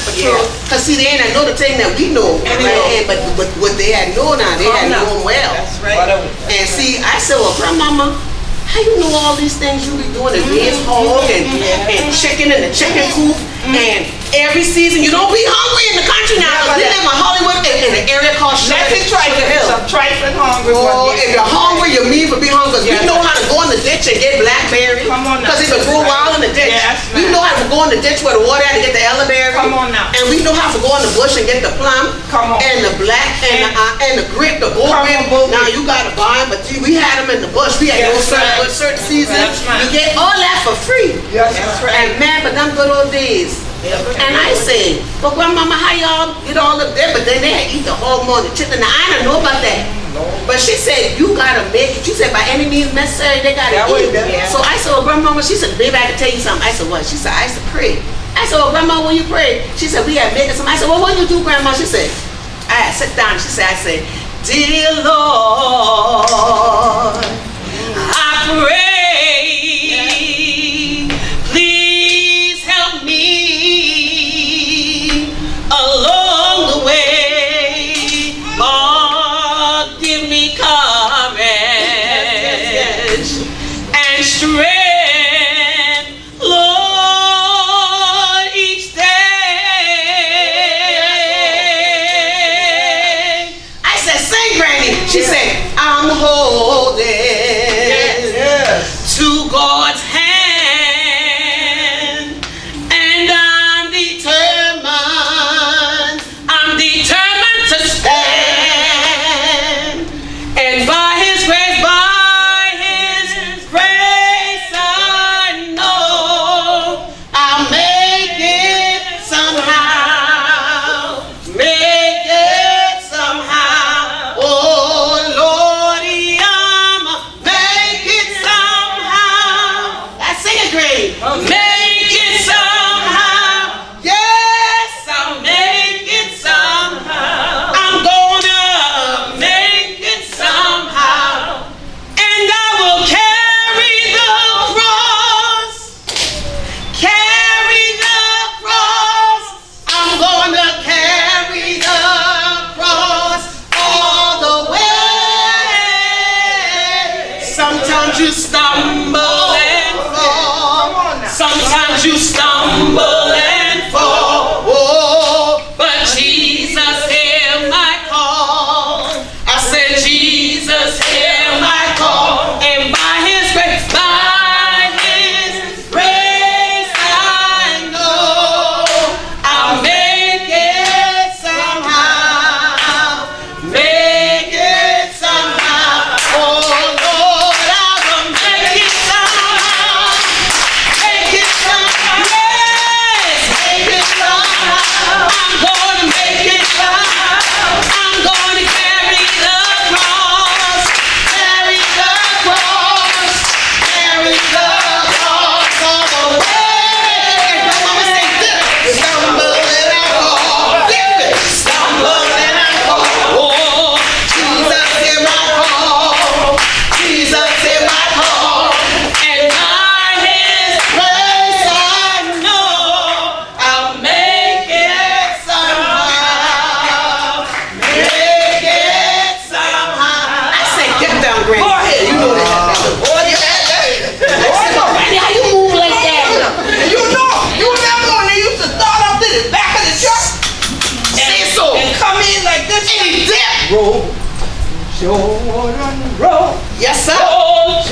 Cause see, they ain't know the thing that we know. Right? But what they had known now, they had known well. That's right. And see, I said, well, grandmama, how you know all these things you be doing? The beans hog and chicken in the chicken coop. And every season, you don't be hungry in the country now. We live in Hollywood in an area called Sugar Hill. I'm trifling hungry. Oh, if you're hungry, you mean for be hungry. We know how to go in the ditch and get blackberry. Come on now. Because it can grow wild in the ditch. Yes, we know how to go in the ditch where the water at to get the elderberry. Come on now. And we know how to go in the bush and get the plum. Come on. And the black and the grape, the gold grape. Now you gotta buy them, but we had them in the bush. We had those certain seasons. That's right. You get all that for free. Yes, that's right. And man, but them good old days. And I said, but grandmama, how y'all get all up there? But then they had eat the whole morning chicken. Now I don't know about that. But she said, you gotta make it. She said, by any means necessary, they gotta eat. So I said, well, grandmama, she said, baby, I can tell you something. I said, what? She said, I used to pray. I said, well, grandma, when you pray? She said, we had making some. I said, well, what do you do, grandma? She said, I had sit down. She said, I said, dear Lord, I pray. Along the way, oh, give me courage and strength, Lord, each day. I said, sing, Granny. She said, I'm holding to God's hand. Roll, Jordan, roll. Yes, sir. Roll,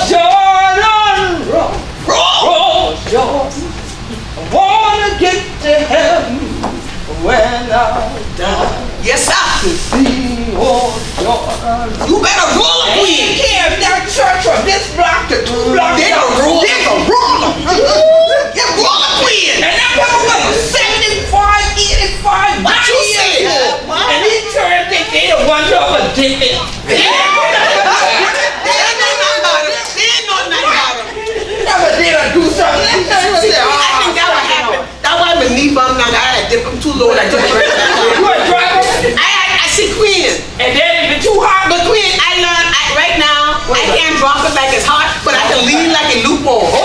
Jordan, roll. Roll, Jordan. I wanna get to heaven when I die. Yes, sir. To see old You better roll up with You can't that church from this block to 2 blocks. They a roll. They a roller. Yeah, roll up with. And that motherfucker was 75, 85, What you say? And these turns think they the ones who are addicted. They ain't know nothing about it. They ain't know nothing about it. Never did I do something. See, I think that would happen. That why my knee bum now. I had to dip them too low. I took it right back You down. a driver? I see Queen. And then if it's too hot, But Queen, I learned right now, I can't drop it like it's hot, but I can lean like a lukewarm. do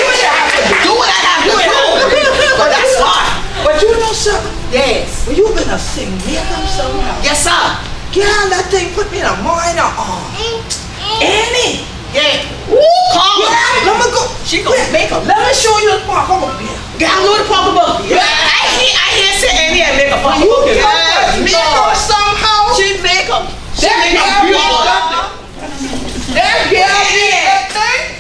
what you have to do. Do what I have to do. But that's hot. But you know something? Yes. Well, you been a sing makeup somehow. Yes, sir. Girl, that thing put me in a minor Annie. Yeah. Woo, call her. Let me go. She gonna make them. Let me show you the park over here. Download the Papa Book. I hear say Annie and make a Papa Book. Yes, makeup somehow. She make them. She That make them girl beautiful. That girl did that thing.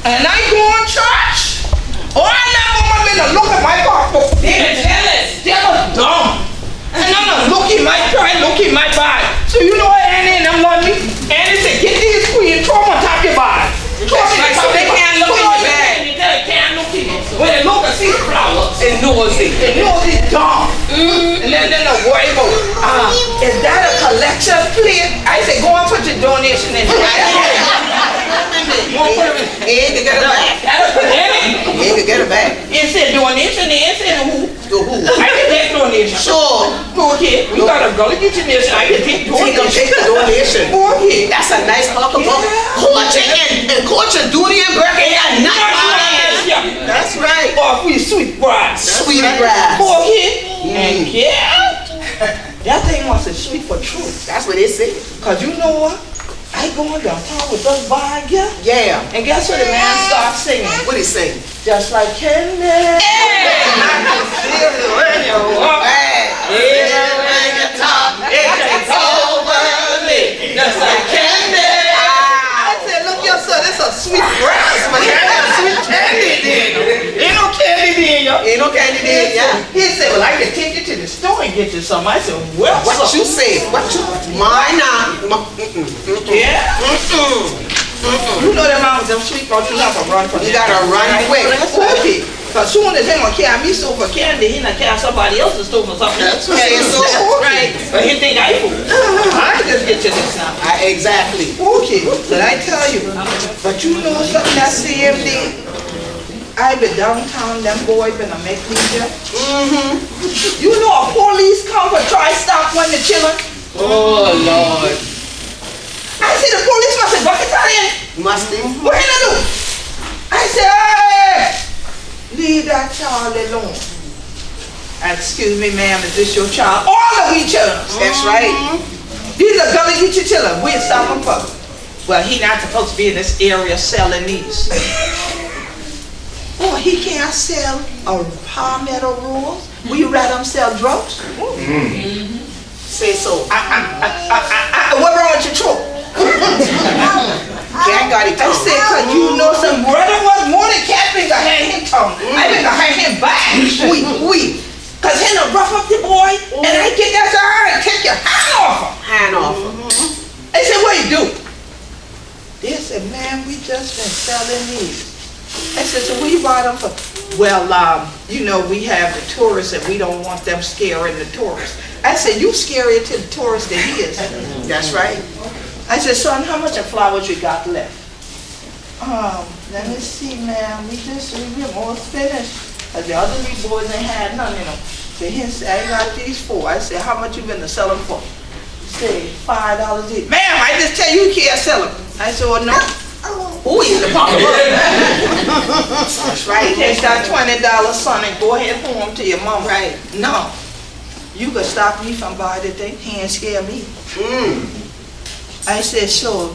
And I go on church. Oh, I never want to look at my pocketbook. They're jealous. Jealous dumb. And I'm not looking my try, looking my body. So you know what Annie and them love me? Annie said, get these queen, throw them on top of your body. Throw them on top of your body. look in your bag. They can't look in it. When they look and see the flowers. And nosy. They know it's dumb. And then they don't worry about, is that a collection plate? I said, go and put your donation in. Ain't to get her back. Ain't to get her back. It said donation, it said who? To who? I can take donation. Sure. Okay, we got a Gullah Moja donation. I can take donation. Take the donation. Okay. That's a nice Papa Book. Yeah. Coach and Coach and Dooney and Burke ain't got nothing. That's right. Oh, we sweet grass. Sweet grass. Okay. And yeah, that thing must be sweet for truth. That's what they say. Cause you know what? I going downtown with those vine, yeah. Yeah. And guess what the man starts singing? What he saying? Just like candy. Just like candy. I said, look, your son, it's a sweet grass, man. That's sweet candy there. Ain't no candy there, yo. Ain't no candy there, yeah. He said, well, I can take you to the store and get you some. I said, well, What you say? What you? Mine now. Yeah. You know them out, them sweet folks, you have to run from You them. gotta run quick. Okay. Cause soon as they gonna carry me store for candy, he not carry somebody else's store for something. That's right. So, right. But he think I fool. I can just get you this now. Exactly. Okay, but I tell you, but you know something that same day, I been downtown, them boys been a make me jump. You know a police come for try stop one of the children? Oh, Lord. I see the police must have bucket out in. Must be. What can I do? I said, hey, leave that child alone. Excuse me, ma'am, is this your child? All of we children. That's right. These are Gullah Moja children. We stop them for. Well, he not supposed to be in this area selling these. Oh, he can't sell a palmetto rose. Will you rather him sell drugs? Say so. What wrong with your throat? Jack got it. I said, cause you know some brother was more than cat finger hand him tongue. I think I hand him back. We. Cause he done rough up the boy, and I get that and take your hand off him. Hand off. I said, what you do? They said, man, we just been selling these. I said, so what you buy them for? Well, you know, we have the tourists and we don't want them scaring the tourists. I said, you scarier to the tourists than he is. That's right. I said, son, how much of flowers you got left? Let me see, man. We almost finished. Cause the other three boys ain't had none, you know. So he said, I got these 4. I said, how much you been to sell them for? He said, $5 each. Ma'am, I just tell you can't sell them. I said, well, no. Who is the pocketbook? That's right. Take that $20, son, and go ahead home to your mom. Right. No. You could stop me from buying the thing. He ain't scare me. I said, so,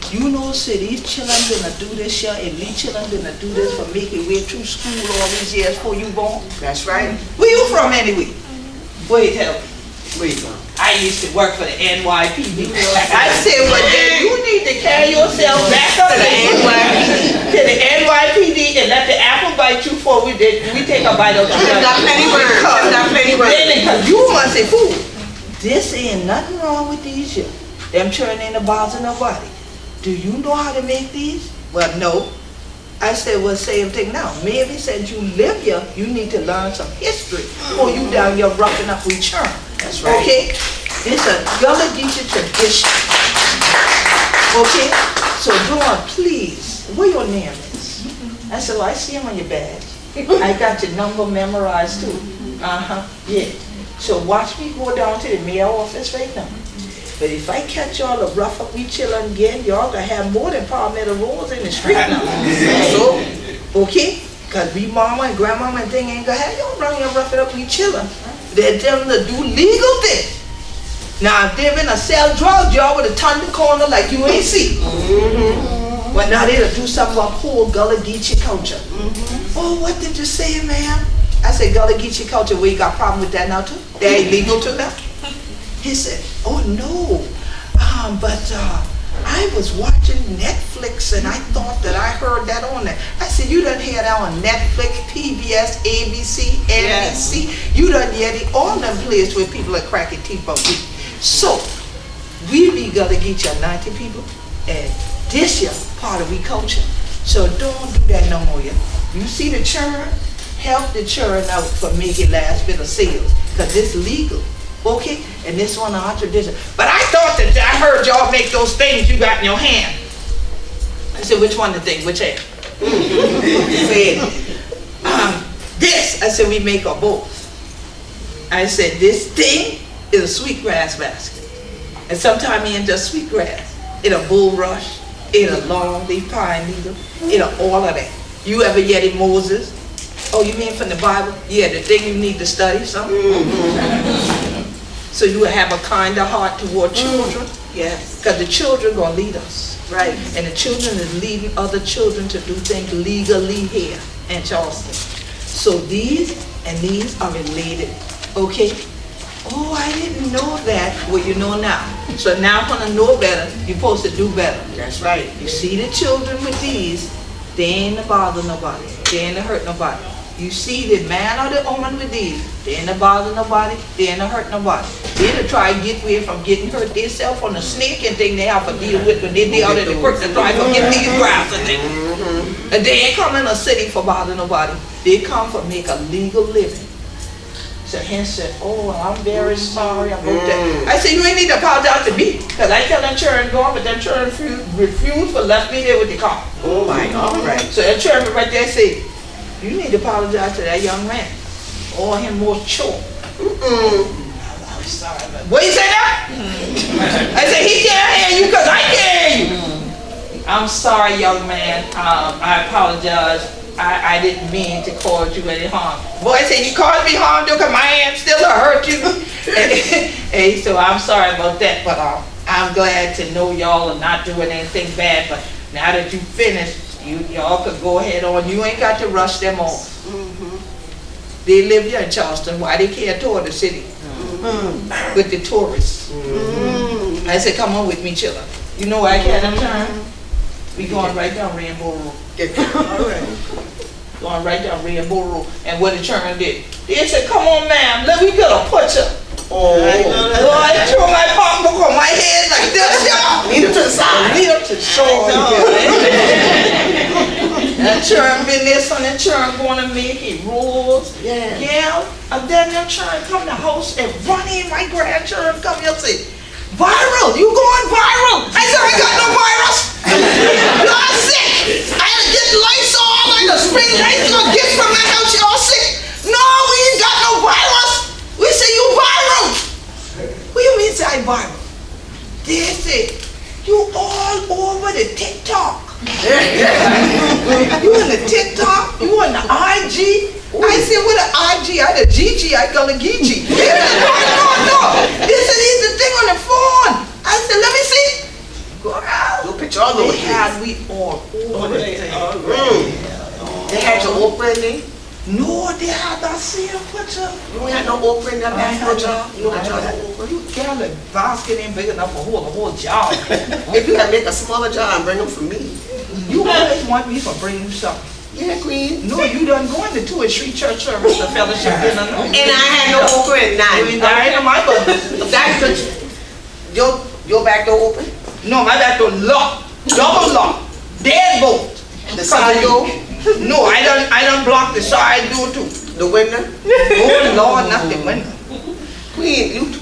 you know, see, these children gonna do this here, and these children gonna do this for making way through school all these years before you born. That's right. Where you from anyway? Wait, tell me. Where you from? I used to work for the NYPD. I said, well, then you need to carry yourself back up to the NYPD and let the apple bite you before we take a bite of the There's not plenty words. There's not plenty words. Because you must say food. this ain't nothing wrong with these here. Them children ain't about nobody. Do you know how to make these? Well, no. I said, well, same thing now. Maybe since you live here, you need to learn some history. Or you down here roughing up with churn. That's right. Okay? It's a Gullah Geechee tradition. Okay? So Dawn, please, what your name is? I said, well, I see him on your badge. I got your number memorized too. Yeah. So watch me go down to the mayor office right now. But if I catch y'all to rough up we chillin' again, y'all gonna have more than palmetto rolls in the street now. So, okay? Cause we mama and grandmama and thing ain't gonna have y'all run here rough it up we chillin'. They're telling them to do legal things. Now if they've been to sell drugs, y'all would have turned the corner like you ain't see. But now they'll do something about whole Gullah Geechee culture. Oh, what did you say, ma'am? I said, Gullah Geechee culture, we got a problem with that now too? They're illegal too now? He said, oh no, but I was watching Netflix and I thought that I heard that on there. I said, you done hear that on Netflix, PBS, ABC, NBC. Yes. You done yedddi, all them places where people are cracking teeth on weed. So, we be Gullah Geechee 90 people, and this year, part of we culture. So don't do that no more, yeah. You see the churn, help the churn out for making last bit of sales, because it's legal. Okay, and this one our tradition. But I thought that I heard y'all make those things you got in your hand. I said, which one the thing? Which hand? Said, this. I said, we make a both. I said, this thing is a sweetgrass basket. And sometimes it ain't just sweetgrass. It a bulrush, it a long leaf pine needle, it a all of that. You ever yedded Moses? Oh, you mean from the Bible? Yeah, the thing you need to study something. So you will have a kinder heart toward children. Yes. Because the children gonna lead us. Right. And the children is leading other children to do things legally here in Charleston. So these and these are related. Okay? Oh, I didn't know that. Well, you know now. So now when I know better, you're supposed to do better. That's right. You see the children with these, they ain't to bother nobody. They ain't to hurt nobody. You see the man or the woman with these, they ain't to bother nobody, they ain't to hurt nobody. They to try and get away from getting hurt themselves on the snake and thing they have to deal with when they out in the creek to try to get these grass and things. And they ain't come in a city for bother nobody. They come for make a legal living. So he said, oh, I'm very sorry about that. I said, you ain't need to apologize to me. Because I tell them children going, but them children refused for left me there with the car. Oh my God. Right. So that children right there said, you need to apologize to that young man. Or him more choke. I'm sorry. What you say now? I said, he can't hear you because I can't hear you. I'm sorry, young man. I apologize. I didn't mean to cause you any harm. Boy, I said, you caused me harm because my hand still hurt you. Hey, so I'm sorry about that, but I'm glad to know y'all are not doing anything bad. But now that you finished, y'all could go ahead on. You ain't got to rush them off. They live here in Charleston. Why they can't tour the city with the tourists? I said, come on with me, children. You know where I can't turn? We going right down Rainbow Road. Going right down Rainbow Road. And what the children did? They said, come on, ma'am, let me get a picture. Oh, I threw my pocketbook on my head like this, y'all. Lead up to the side. Lead up to the shore. That children been this and that children going to make it rules. Yeah. And then them children come to the house and run in. My grandchildren come here and say, viral, you going viral? I said, I got no virus. Y'all sick. I had to get Lysol, I had to spring Lysol gift from my house. Y'all sick. No, we ain't got no virus. We say you viral. What do you mean say I viral? They say, you all over the TikTok. You in the TikTok? You on the IG? I said, what the IG? I the Geechee, I call it Geechee. No. This is the thing on the phone. I said, let me see. Girl, Go picture all the they had we all over the thing. They had your opening. No, they had that same picture. You ain't had no opening that bad picture. You got your You got a basket ain't big enough for a whole job. If you gotta make a smaller jar and bring them for me. You always want me for bringing you something. Yeah, Queen. No, you done going to 2 or 3 church service, the fellowship dinner. No. And I had no okra and none. I ain't my business. That's good. Your back door open? No, my back door locked. Double lock. Deadbolt. The side door? No, I done block the side door too. The window? Oh Lord, not the window. Queen, you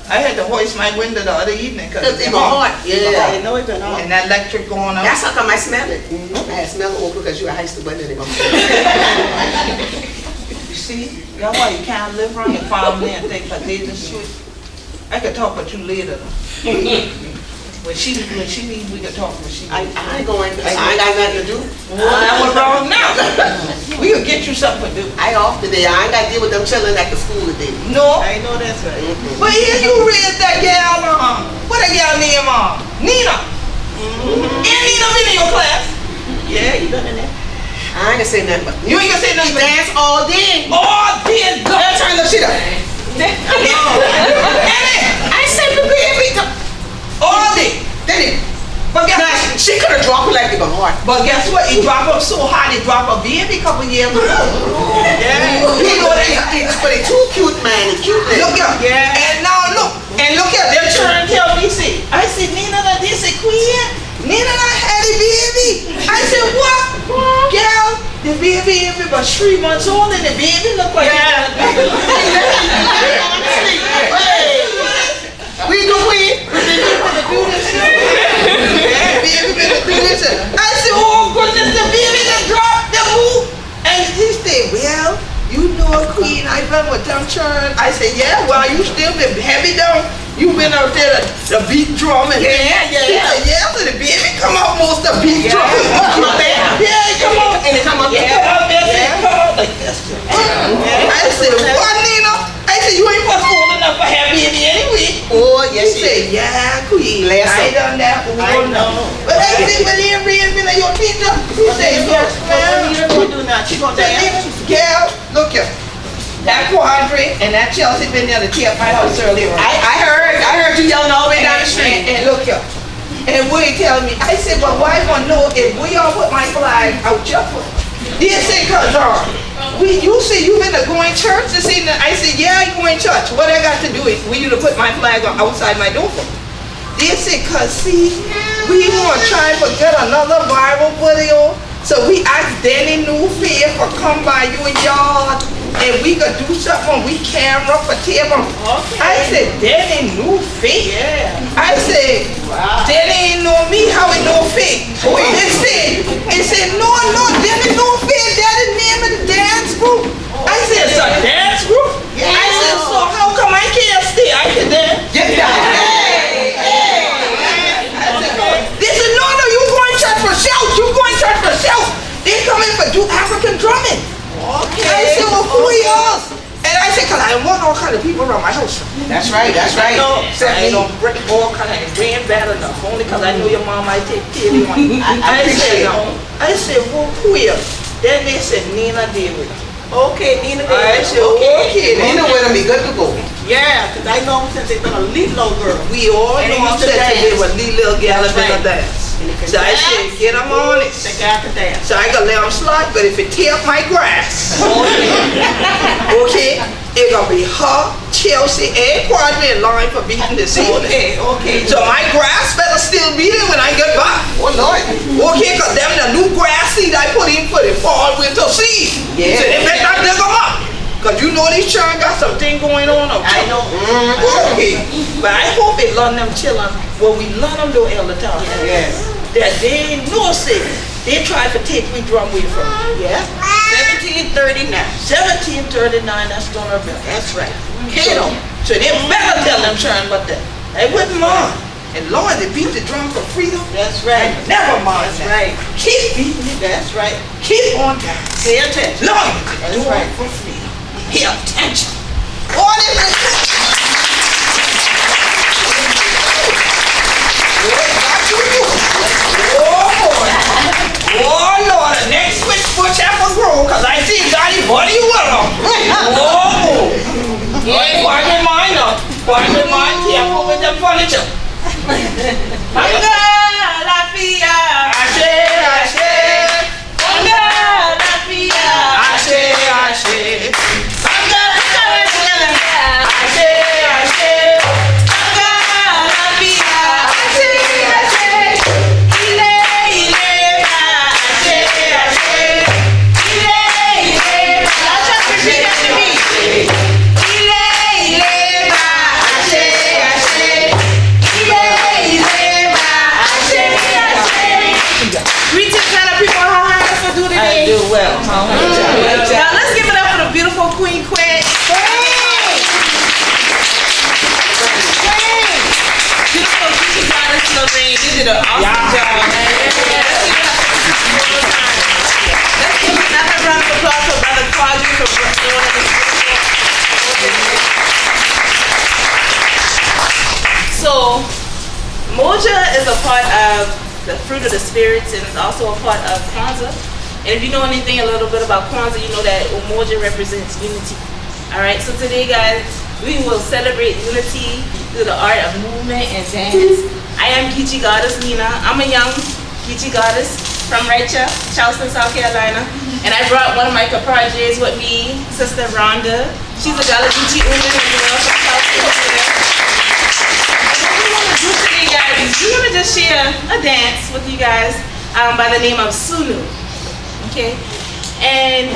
I had to hoist my window the other evening because it was hot. Yeah, I know it been hot. and that electric going on. That's how come I smell it. I had smell it over because you had the window. You see, that's why you can't live around your family and things like they just sweet. I could talk with you later though. When she leaves, we can talk when she I leaves. ain't going. I ain't got nothing to do. That was wrong now. We could get you something to do. I off today. I ain't got to deal with them children at the school today. No. I know that's right. But here you read that gal, what that gal name, Nina. Ain't Nina been in your class? Yeah, you done in there. I ain't gonna say nothing. But You ain't gonna say nothing. dance all day. Oh, dear God. Turn the shit up. I said the baby. All day. Then it. But guess Nah, what? she could have dropped it like it was hard. But guess what? He dropped up so hard, he dropped a baby a couple years ago. Yeah. You know that? But he's too cute, man. He's cute. Look here. Yeah. And now look. And look here. Them children tell me, see. I said, Nina, that this is Queen. Nina, that had a baby. I said, what? Girl, the baby is about 3 months old and the baby look like We do Queen. I said, oh goodness, the baby that dropped the move. And he said, well, you know, Queen, I been with them children. I said, yeah, well, you still been heavy down. You been out there the beat drum and Yeah. He said, yeah, so the baby come out most the beat drum. Come up there. Yeah, come on. And it come up there. Come out there, come out like this. I said, what, Nina? I said, you ain't supposed to hold enough for happy baby anyway. Oh, He yes, she said, yeah, Queen, Bless I her. done that. I know. But I said, but he ain't been your teacher. He said, yes, ma'am. What you gonna do now? She gonna dance? Girl, look here. That Quadre and that Chelsea been there to tear up my house earlier. I heard you yelling all the way down the street. And look here. And Woody tell me, I said, but why you want to know if we all put my flag out your foot? He said, cause you say you been to going church this evening. I said, yeah, I going church. What I got to do is we need to put my flag outside my door. They said, cause see, we want to try to get another viral video. So we asked Danny Newfield for come by your yard and we could do something we camera for table. Okay. I said, Danny Newfield? Yeah. I said, Danny ain't know me, how he know fake? It said, no, Danny know fake, that is the name of the dance group. I said, it's a dance group? Yeah. I said, so how come I can't stay? I can dance. Get down. They said, no, you going church for shout, you going church for shout. They come in for do African drumming. Okay. I said, well, who are y'all? And I said, cause I want all kind of people around my house. That's right. I know, break all kind of rain bad enough, only cause I know your mom might take care of you. I said, well, who are you? Then they said, Nina David. Okay, Nina. I said, okay. Nina with him, be good to go. Yeah, because I know since they've been a lead little girl. We all And know I'm they used to said today dance. with Lee Little Gal That's in the right. dance. And they can So I said, dance. get them on it. They got to dance. So I gotta let them slide, but if it tear up my grass, okay, it gonna be her, Chelsea, and Quadre in line for beating this evening. Okay. So my grass better still be there when I get back. Oh, Lord. Okay, cause them the new grass seed I put in for the fall winter seed. Yeah. So they better not dig them up. Cause you know these children got something going on out I there. know. Okay. But I hope they learn them children. Well, we learn them though, Elder Town. Yes. That they know say they try to take we drum away from them. Yeah. 1739. 1739, that's gonna be. That's right. So, so they better tell them children about that. They wouldn't mind. And Lord, they beat the drum for freedom. That's right. Never mind. That's that. right. Keep beating it. That's right. Keep on dancing. Pay attention. Lord, That's do right. it for freedom. Pay attention. All this Oh Lord, the next switch bush apple grow, cause I see Johnny body well. Oh, Quadre mine up. Quadre mine, careful with the furniture. Ashe. Awesome job. Let's give another round of applause for Brother Quadre for doing this. So, Moja is a part of the fruit of the spirits, and it's also a part of Kwanzaa. And if you know anything a little bit about Kwanzaa, you know that Moja represents unity. Alright, so today guys, we will celebrate unity through the art of movement and dance. I am Geechee Goddess Nina. I'm a young Geechee Goddess from Charleston, South Carolina. And I brought one of my compadres with me, Sister Rhonda. She's a Gullah Geechee woman as well from South Carolina. And what we want to do today guys is we want to just share a dance with you guys by the name of Hunnuh. Okay? And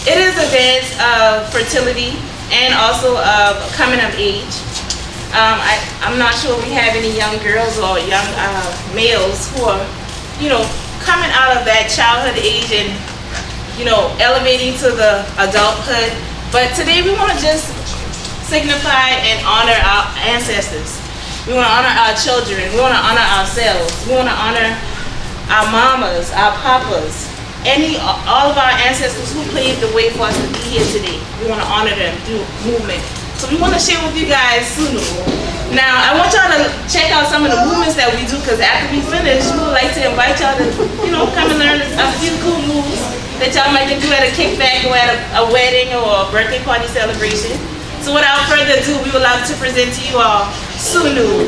it is a dance of fertility and also of coming of age. I'm not sure if we have any young girls or young males who are, coming out of that childhood age and, elevating to the adulthood. But today we want to just signify and honor our ancestors. We want to honor our children. We want to honor ourselves. We want to honor our mamas, our papas, all of our ancestors who paved the way for us to be here today. We want to honor them through movement. So we want to share with you guys Hunnuh. Now, I want y'all to check out some of the movements that we do, because after we finish, we would like to invite y'all to, come and learn a few cool moves that y'all might do at a kickback or at a wedding or a birthday party celebration. So without further ado, we would like to present to you all Hunnuh.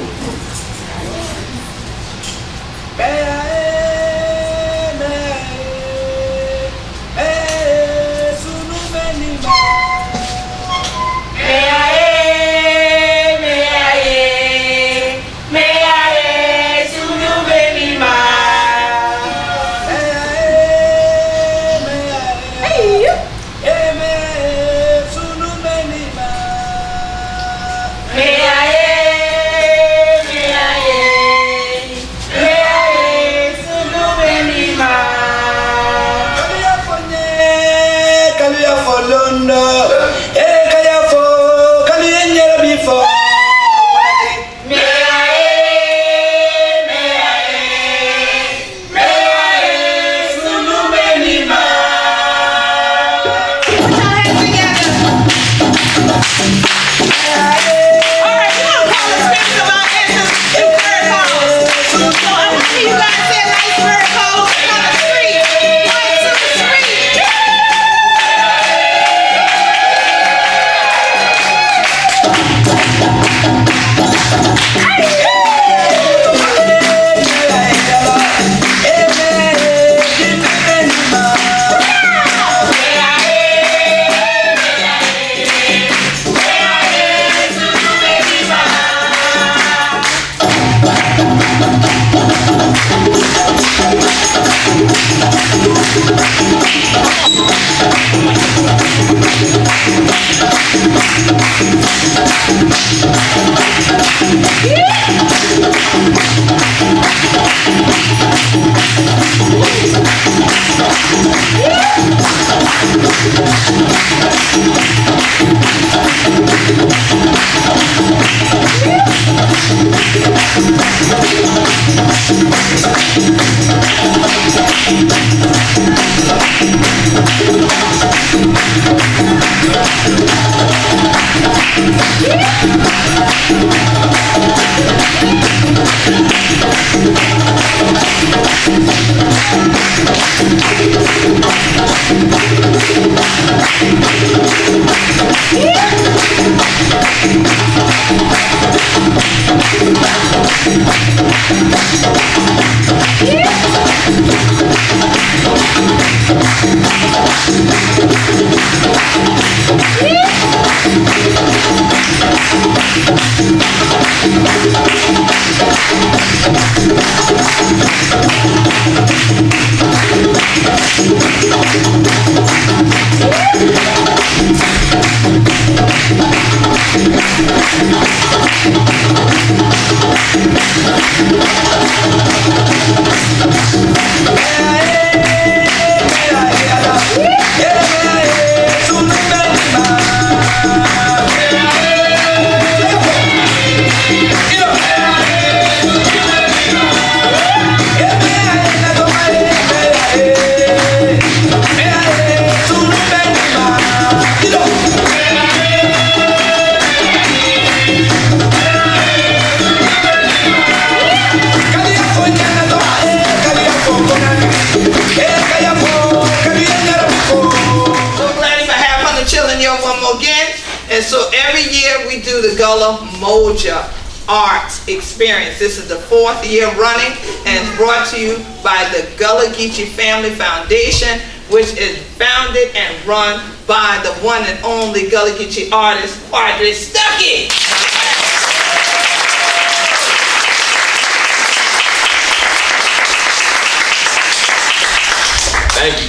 to the Gullah Moja Arts Experience. This is the 4th year running, and it's brought to you by the Gullah Geechee Family Foundation, which is founded and run by the one and only Gullah Geechee artist, Quadre Stuckey.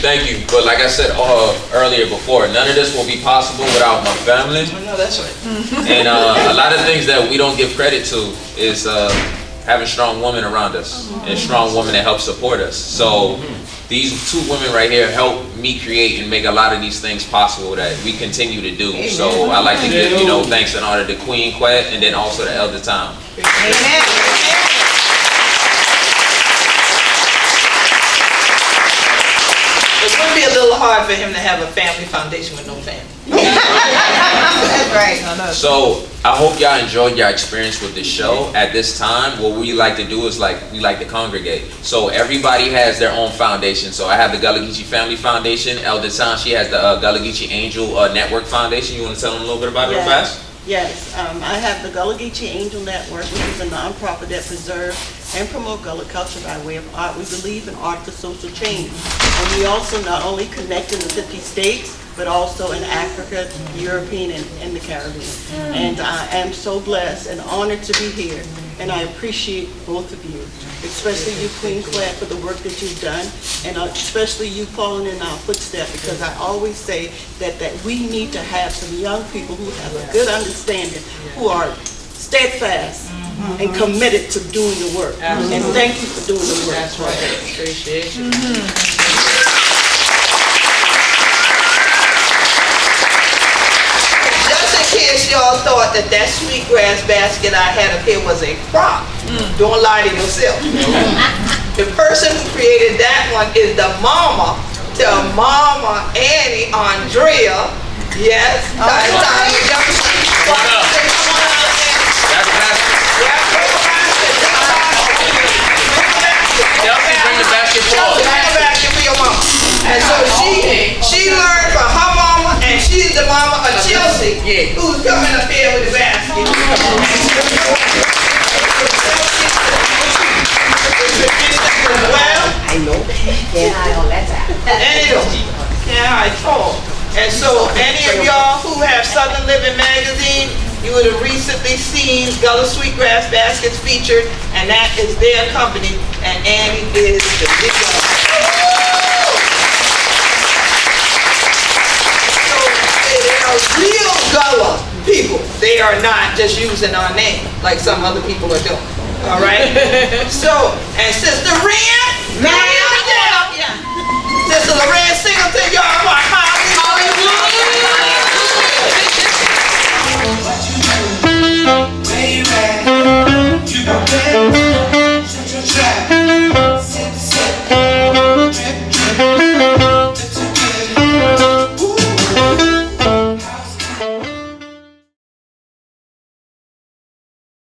Thank you. But like I said earlier before, none of this will be possible without my family. No, that's right. And a lot of things that we don't give credit to is having strong women around us and strong women that help support us. So these 2 women right here help me create and make a lot of these things possible that we continue to do. So I like to give, thanks and honor to Queen Quet and then also the Elder Towne. Amen. It would be a little hard for him to have a family foundation with no family. That's right. So I hope y'all enjoyed your experience with this show. At this time, what we like to do is we like to congregate. So everybody has their own foundation. So I have the Gullah Geechee Family Foundation. Elder Towne, she has the Gullah Geechee Angel Network Foundation. You want to tell them a little bit about it real fast? Yes, I have the Gullah Geechee Angel Network, which is a nonprofit that preserves and promotes Gullah culture by way of art. We believe in art for social change. And we also not only connect in the 50 states, but also in Africa, European, and the Caribbean. And I am so blessed and honored to be here. And I appreciate both of you, especially you, Queen Quet, for the work that you've done, and especially you following in our footsteps, because I always say that we need to have some young people who have a good understanding, who are steadfast and committed to doing the work. And thank you for doing the work. That's right. Appreciate you. Just in case y'all thought that sweetgrass basket I had up here was a prop, don't lie to yourself. The person who created that one is the mama to Mama Annie Andrea. Yes. Bring the basket forward. Bring the basket for your mama. And so she learned from her mama, and she's the mama of Chelsea, who's coming up here with the basket. Well, I know. Yeah, I know that's I told. And so any of y'all who have Southern Living magazine, you would have recently seen Gullah Sweetgrass Baskets featured, and that is their company, and Annie is the big one. So they are real Gullah people. They are not just using our name like some other people are doing. All right? So, and Sister Lorraine, Sister Lorraine Singleton, y'all